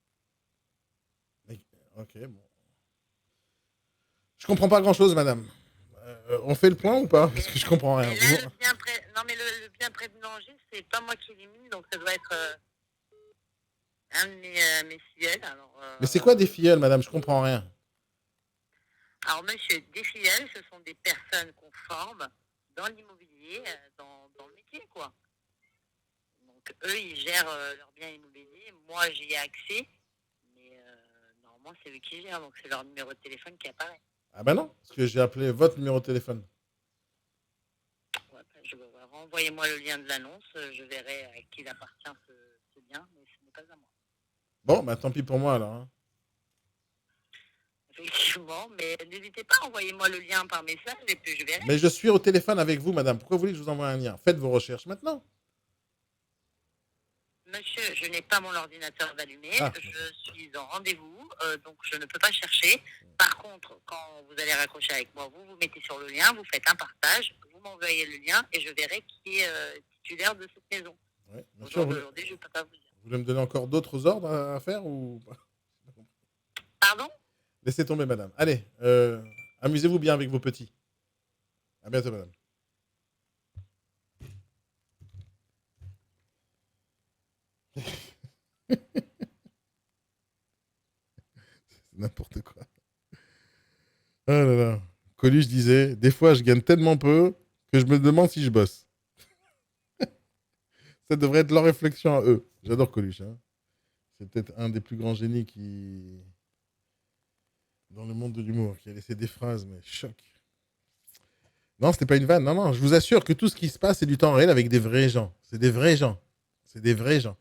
Ok, bon. Je comprends pas grand-chose, madame. On fait le point ou pas? Parce que je comprends rien. Et là, le bien près, non mais le bien près de Nangis, c'est pas moi qui élimine, donc ça doit être un de mes filleuls. Mais c'est quoi des filleuls, madame? Je comprends rien. Alors monsieur, des filleuls, ce sont des personnes qu'on forme dans l'immobilier, dans le métier, quoi. Donc eux, ils gèrent leurs biens immobiliers. Moi, j'y ai accès, mais normalement, c'est eux qui gèrent, donc c'est leur numéro de téléphone qui apparaît. Ah ben non, parce que j'ai appelé votre numéro de téléphone. Ouais, renvoyez-moi le lien de l'annonce, je verrai à qui il appartient ce bien, mais ce n'est pas à moi. Bon, bah tant pis pour moi alors. Hein. Effectivement, mais n'hésitez pas, envoyez-moi le lien par message et puis je verrai. Mais je suis au téléphone avec vous, madame. Pourquoi vous voulez que je vous envoie un lien? Faites vos recherches maintenant. Monsieur, je n'ai pas mon ordinateur d'allumé, Ah. je suis en rendez-vous, donc je ne peux pas chercher. Par contre, quand vous allez raccrocher avec moi, vous mettez sur le lien, vous faites un partage, vous m'envoyez le lien et je verrai qui est titulaire de cette maison. Ouais, bien sûr, Aujourd'hui, je ne peux pas vous dire. Vous voulez me donner encore d'autres ordres à faire ou Pardon? Laissez tomber, madame. Allez, amusez-vous bien avec vos petits. À bientôt, madame. C'est n'importe quoi. Oh là là. Coluche disait, des fois, je gagne tellement peu que je me demande si je bosse. Ça devrait être leur réflexion à eux. J'adore Coluche. Hein. C'est peut-être un des plus grands génies qui... dans le monde de l'humour, qui a laissé des phrases, mais choc. Non, c'était pas une vanne. Non, non, je vous assure que tout ce qui se passe, c'est du temps réel avec des vrais gens. C'est des vrais gens. C'est des vrais gens.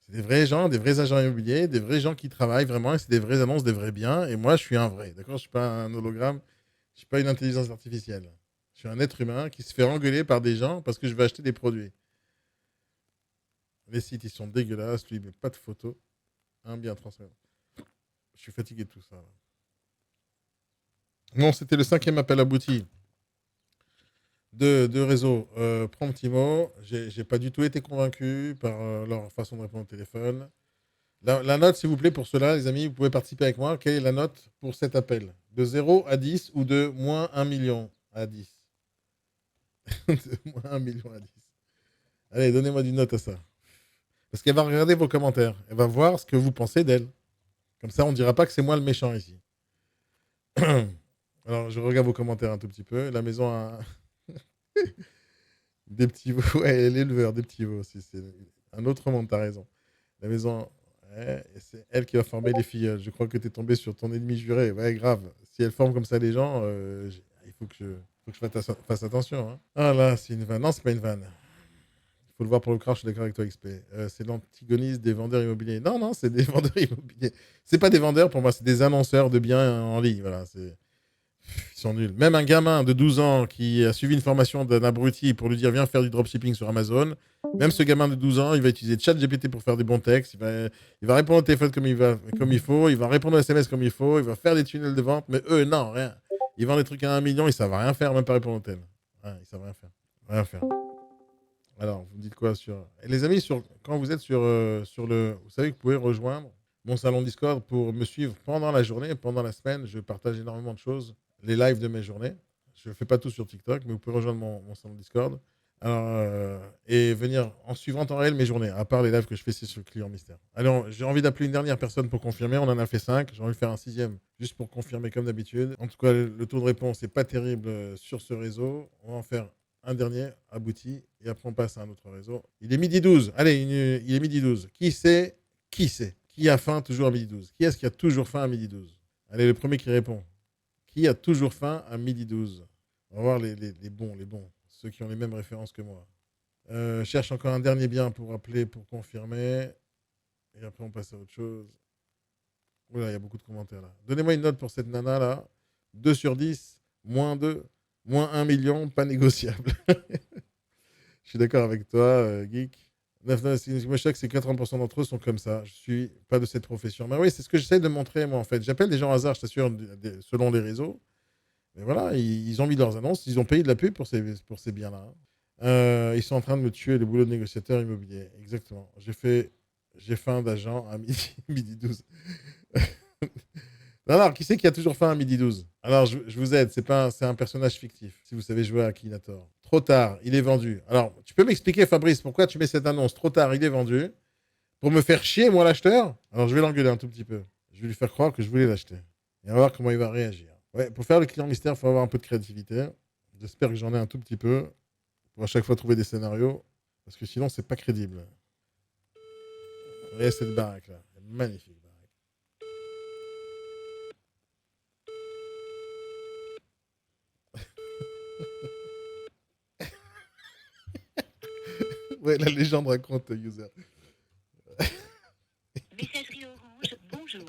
C'est des vrais gens, des vrais agents immobiliers, des vrais gens qui travaillent vraiment, et c'est des vraies annonces, des vrais biens. Et moi, je suis un vrai. D'accord? Je ne suis pas un hologramme. Je ne suis pas une intelligence artificielle. Je suis un être humain qui se fait engueuler par des gens parce que je veux acheter des produits. Les sites, ils sont dégueulasses. Lui, il met pas de photos. Un bien transféré. Je suis fatigué de tout ça. Non, c'était le 5e appel abouti de réseau Promptimo. J'ai pas du tout été convaincu par leur façon de répondre au téléphone. La note, s'il vous plaît, pour cela, les amis, vous pouvez participer avec moi. Quelle est la note pour cet appel? De 0 à 10 ou de moins 1 million à 10? De moins 1 million à 10. Allez, donnez-moi du note à ça. Parce qu'elle va regarder vos commentaires. Elle va voir ce que vous pensez d'elle. Comme ça, on ne dira pas que c'est moi le méchant ici. Alors, je regarde vos commentaires un tout petit peu. La maison a des petits veaux. Ouais, elle est éleveur des petits veaux aussi. C'est un autre monde, t'as raison. La maison, ouais, c'est elle qui va former les filles. Je crois que tu es tombé sur ton ennemi juré. Ouais, grave. Si elle forme comme ça les gens, il faut que je fasse attention. Hein. Ah là, c'est une vanne. Non, c'est pas une vanne. Il faut le voir pour le crash, je suis d'accord avec toi, XP. C'est l'antigoniste des vendeurs immobiliers. Non, non, c'est des vendeurs immobiliers. C'est pas des vendeurs pour moi, c'est des annonceurs de biens en ligne. Voilà, ils sont nuls. Même un gamin de 12 ans qui a suivi une formation d'un abruti pour lui dire viens faire du dropshipping sur Amazon, même ce gamin de 12 ans, il va utiliser ChatGPT pour faire des bons textes, il va répondre au téléphone comme il faut, il va répondre aux SMS comme il faut, il va faire des tunnels de vente, mais eux, non, rien. Ils vendent des trucs à 1 million, ils savent rien faire, même pas répondre au tel. Ouais, ils savent rien faire. Rien faire. Alors, vous me dites quoi sur... Et les amis, quand vous êtes sur le... Vous savez que vous pouvez rejoindre mon salon Discord pour me suivre pendant la journée, pendant la semaine. Je partage énormément de choses, les lives de mes journées. Je ne fais pas tout sur TikTok, mais vous pouvez rejoindre mon salon Discord. Alors, et venir en suivant en temps réel mes journées, à part les lives que je fais sur le client mystère. Alors, j'ai envie d'appeler une dernière personne pour confirmer. On en a fait 5. J'ai envie de faire un 6e, juste pour confirmer comme d'habitude. En tout cas, le taux de réponse n'est pas terrible sur ce réseau. On va en faire un dernier abouti, et après on passe à un autre réseau. Il est midi 12. Allez, il est midi 12. Qui c'est? Qui a faim toujours à midi 12? Qui est-ce qui a toujours faim à midi 12? Allez, le premier qui répond. Qui a toujours faim à midi 12? On va voir les bons, ceux qui ont les mêmes références que moi. Cherche encore un dernier bien pour appeler, pour confirmer. Et après on passe à autre chose. Oula, il y a beaucoup de commentaires là. Donnez-moi une note pour cette nana là. 2 sur 10, moins 2. Moins 1 million, pas négociable. Je suis d'accord avec toi, Geek. 9, ce qui me choque, c'est que 80% d'entre eux sont comme ça. Je suis pas de cette profession. Mais oui, c'est ce que j'essaie de montrer, moi, en fait. J'appelle des gens au hasard, je t'assure, selon les réseaux. Mais voilà, ils ont mis leurs annonces, ils ont payé de la pub pour ces biens-là. Ils sont en train de me tuer le boulot de négociateur immobilier. Exactement. J'ai faim d'agent à midi, midi 12. Alors, qui c'est qui a toujours faim à midi 12? Alors, je vous aide, c'est un personnage fictif, si vous savez jouer à Akinator. Trop tard, il est vendu. Alors, tu peux m'expliquer, Fabrice, pourquoi tu mets cette annonce? Trop tard, il est vendu. Pour me faire chier, moi, l'acheteur? Alors, je vais l'engueuler un tout petit peu. Je vais lui faire croire que je voulais l'acheter. Et on va voir comment il va réagir. Ouais, pour faire le client mystère, il faut avoir un peu de créativité. J'espère que j'en ai un tout petit peu. Pour à chaque fois trouver des scénarios. Parce que sinon, c'est pas crédible. Regardez cette baraque-là. Magnifique baraque. Ouais, la légende raconte, user. Messagerie Orange, bonjour.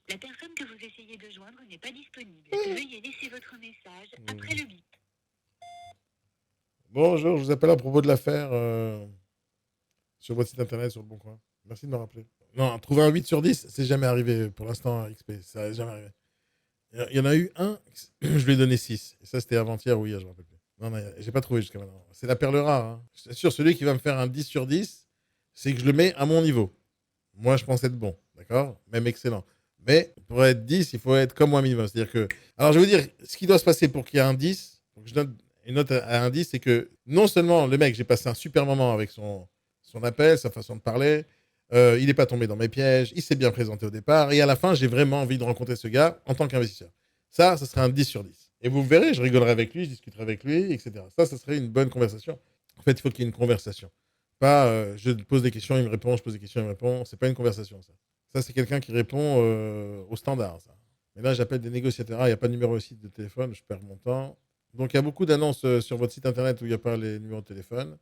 La personne que vous essayez de joindre n'est pas disponible. Veuillez laisser votre message après le bip. Bonjour, je vous appelle à propos de l'affaire sur votre site internet, sur le Bon Coin. Merci de me rappeler. Non, trouver un 8 sur 10, c'est jamais arrivé pour l'instant à XP. Ça n'est jamais arrivé. Il y en a eu un, je lui ai donné 6. Et ça, c'était avant-hier ou hier, je ne me rappelle plus. Non, non, j'ai pas trouvé jusqu'à maintenant. C'est la perle rare. Hein. Je t'assure, celui qui va me faire un 10 sur 10, c'est que je le mets à mon niveau. Moi, je pense être bon, d'accord? Même excellent. Mais pour être 10, il faut être comme moi minimum. C'est-à-dire que. Alors, je vais vous dire, ce qui doit se passer pour qu'il y ait un 10, pour que je donne une note à un 10, c'est que non seulement le mec, j'ai passé un super moment avec son appel, sa façon de parler, il n'est pas tombé dans mes pièges, il s'est bien présenté au départ, et à la fin, j'ai vraiment envie de rencontrer ce gars en tant qu'investisseur. Ça serait un 10 sur 10. Et vous verrez, je rigolerai avec lui, je discuterai avec lui, etc. Ça serait une bonne conversation. En fait, il faut qu'il y ait une conversation. Pas je pose des questions, il me répond, je pose des questions, il me répond. C'est pas une conversation, ça. Ça, c'est quelqu'un qui répond au standard, ça. Mais là, j'appelle des négociateurs. Ah, il n'y a pas de numéro aussi de téléphone, je perds mon temps. Donc, il y a beaucoup d'annonces sur votre site internet où il n'y a pas les numéros de téléphone.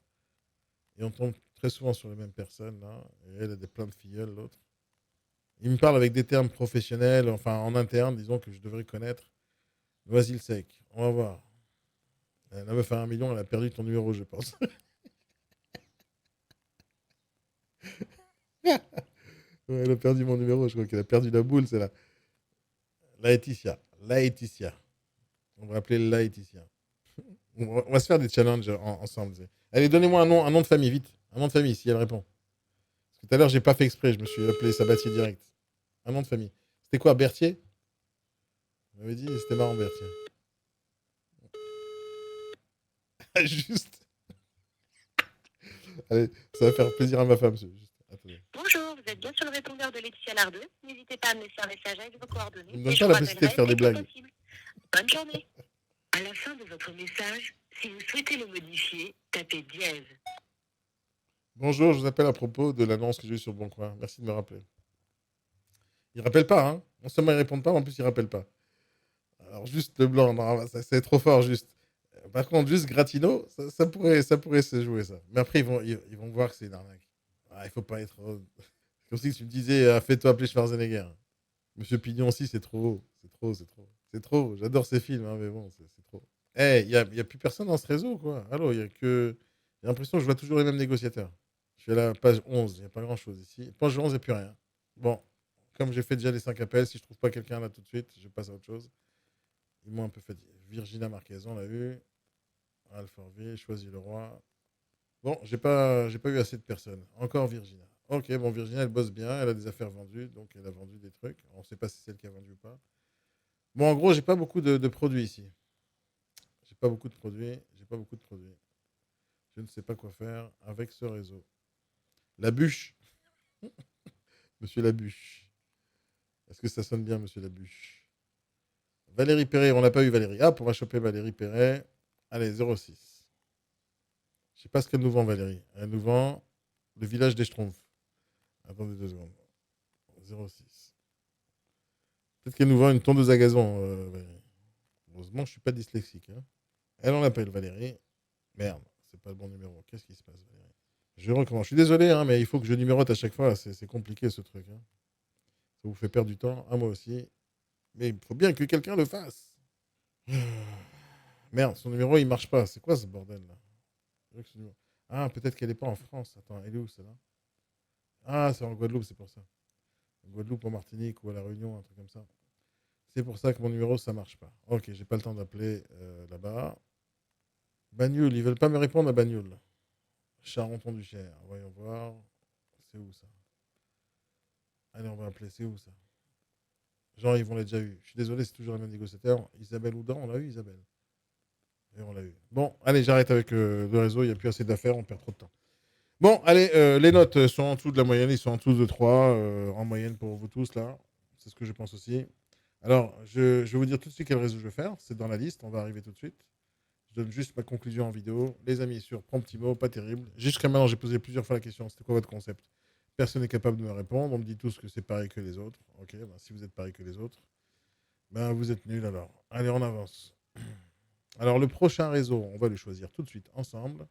Et on tombe très souvent sur les mêmes personnes, là. Et elle a des plein de filleuls, l'autre. Il me parle avec des termes professionnels, enfin en interne, disons que je devrais connaître. Vas-y, sec. On va voir. La meuf à 1 million, elle a perdu ton numéro, je pense. Ouais, elle a perdu mon numéro, je crois qu'elle a perdu la boule, c'est là. Laetitia. Laetitia. On va appeler Laetitia. On va se faire des challenges ensemble. Allez, donnez-moi un nom de famille, vite. Un nom de famille, si elle répond. Parce que tout à l'heure, j'ai pas fait exprès, je me suis appelé Sabatier direct. Un nom de famille. C'était quoi, Berthier? Vous m'avez dit, c'était marrant, Berthier. Juste. Allez, ça va faire plaisir à ma femme. Juste. Attendez. Bonjour, vous êtes bien sur le répondeur de Laetitia Lardeux. N'hésitez pas à me laisser un message avec vos coordonnées. Il me donne pas la possibilité de faire des blagues. Possible. Bonne journée. À la fin de votre message, si vous souhaitez le modifier, tapez dièse. Bonjour, je vous appelle à propos de l'annonce que j'ai eue sur le Bon Coin. Merci de me rappeler. Il ne rappelle pas, hein. Non seulement il ne répond pas, mais en plus il ne rappelle pas. Alors juste le blanc, non, c'est trop fort, juste. Par contre, juste Gratino, ça pourrait se jouer, ça. Mais après, ils vont voir que c'est une arnaque. Ah, il faut pas être... C'est comme si tu me disais, fais-toi appeler Schwarzenegger. Monsieur Pignon aussi, c'est trop haut. C'est trop, c'est trop. C'est trop. J'adore ces films, hein, mais bon, c'est trop. Eh, il y a plus personne dans ce réseau, quoi. Allô, il y a que... J'ai l'impression que je vois toujours les mêmes négociateurs. Je suis à la page 11, il n'y a pas grand-chose ici. Page 11, il n'y a plus rien. Bon, comme j'ai fait déjà les 5 appels, si je trouve pas quelqu'un là tout de suite, je passe à autre chose. Ils m'ont un peu fatigué. Virginia Marquez, on l'a vu. Alfortville, choisis le roi. Bon, j'ai pas eu assez de personnes. Encore Virginia. Ok, bon, Virginia, elle bosse bien, elle a des affaires vendues, donc elle a vendu des trucs. On ne sait pas si c'est elle qui a vendu ou pas. Bon, en gros, j'ai pas beaucoup de produits ici. J'ai pas beaucoup de produits. Je ne sais pas quoi faire avec ce réseau. La bûche. Monsieur Labuche. Est-ce que ça sonne bien, Monsieur Labuche? Valérie Perret, on n'a pas eu Valérie. Hop, on va choper Valérie Perret. Allez, 06. Je sais pas ce qu'elle nous vend, Valérie. Elle nous vend le village des Schtroumpfs. Attendez 2 secondes. 06. Peut-être qu'elle nous vend une tondeuse à gazon, Valérie. Heureusement, je suis pas dyslexique. Hein. Elle, on l'appelle Valérie. Merde, c'est pas le bon numéro. Qu'est-ce qui se passe, Valérie? Je recommence. Je suis désolé, hein, mais il faut que je numérote à chaque fois. C'est compliqué, ce truc. Hein. Ça vous fait perdre du temps, à moi aussi. Mais il faut bien que quelqu'un le fasse. Merde, son numéro, il marche pas. C'est quoi ce bordel là? Ah, peut-être qu'elle est pas en France. Attends, elle est où celle-là? Ah, c'est en Guadeloupe, c'est pour ça. En Guadeloupe, en Martinique ou à La Réunion, un truc comme ça. C'est pour ça que mon numéro, ça marche pas. Ok, j'ai pas le temps d'appeler là-bas. Bagnoul, ils veulent pas me répondre à Bagnoul. Charenton-du-Cher, voyons voir. C'est où ça? Allez, on va appeler, c'est où ça? Genre, ils vont déjà eu. Je suis désolé, c'est toujours la même négociateur. Isabelle Houdan, on l'a eu, Isabelle. Et on l'a eu. Bon, allez, j'arrête avec le réseau, il n'y a plus assez d'affaires, on perd trop de temps. Bon, allez, les notes sont en dessous de la moyenne, ils sont en dessous de 3 en moyenne pour vous tous, là. C'est ce que je pense aussi. Alors, je vais vous dire tout de suite quel réseau je vais faire. C'est dans la liste, on va arriver tout de suite. Je donne juste ma conclusion en vidéo. Les amis, sur Promptimo, pas terrible. Jusqu'à maintenant, j'ai posé plusieurs fois la question, c'était quoi votre concept? Personne n'est capable de me répondre. On me dit tous que c'est pareil que les autres. Ok, ben, si vous êtes pareil que les autres, ben, vous êtes nuls alors. Allez, on avance. Alors, le prochain réseau, on va le choisir tout de suite ensemble.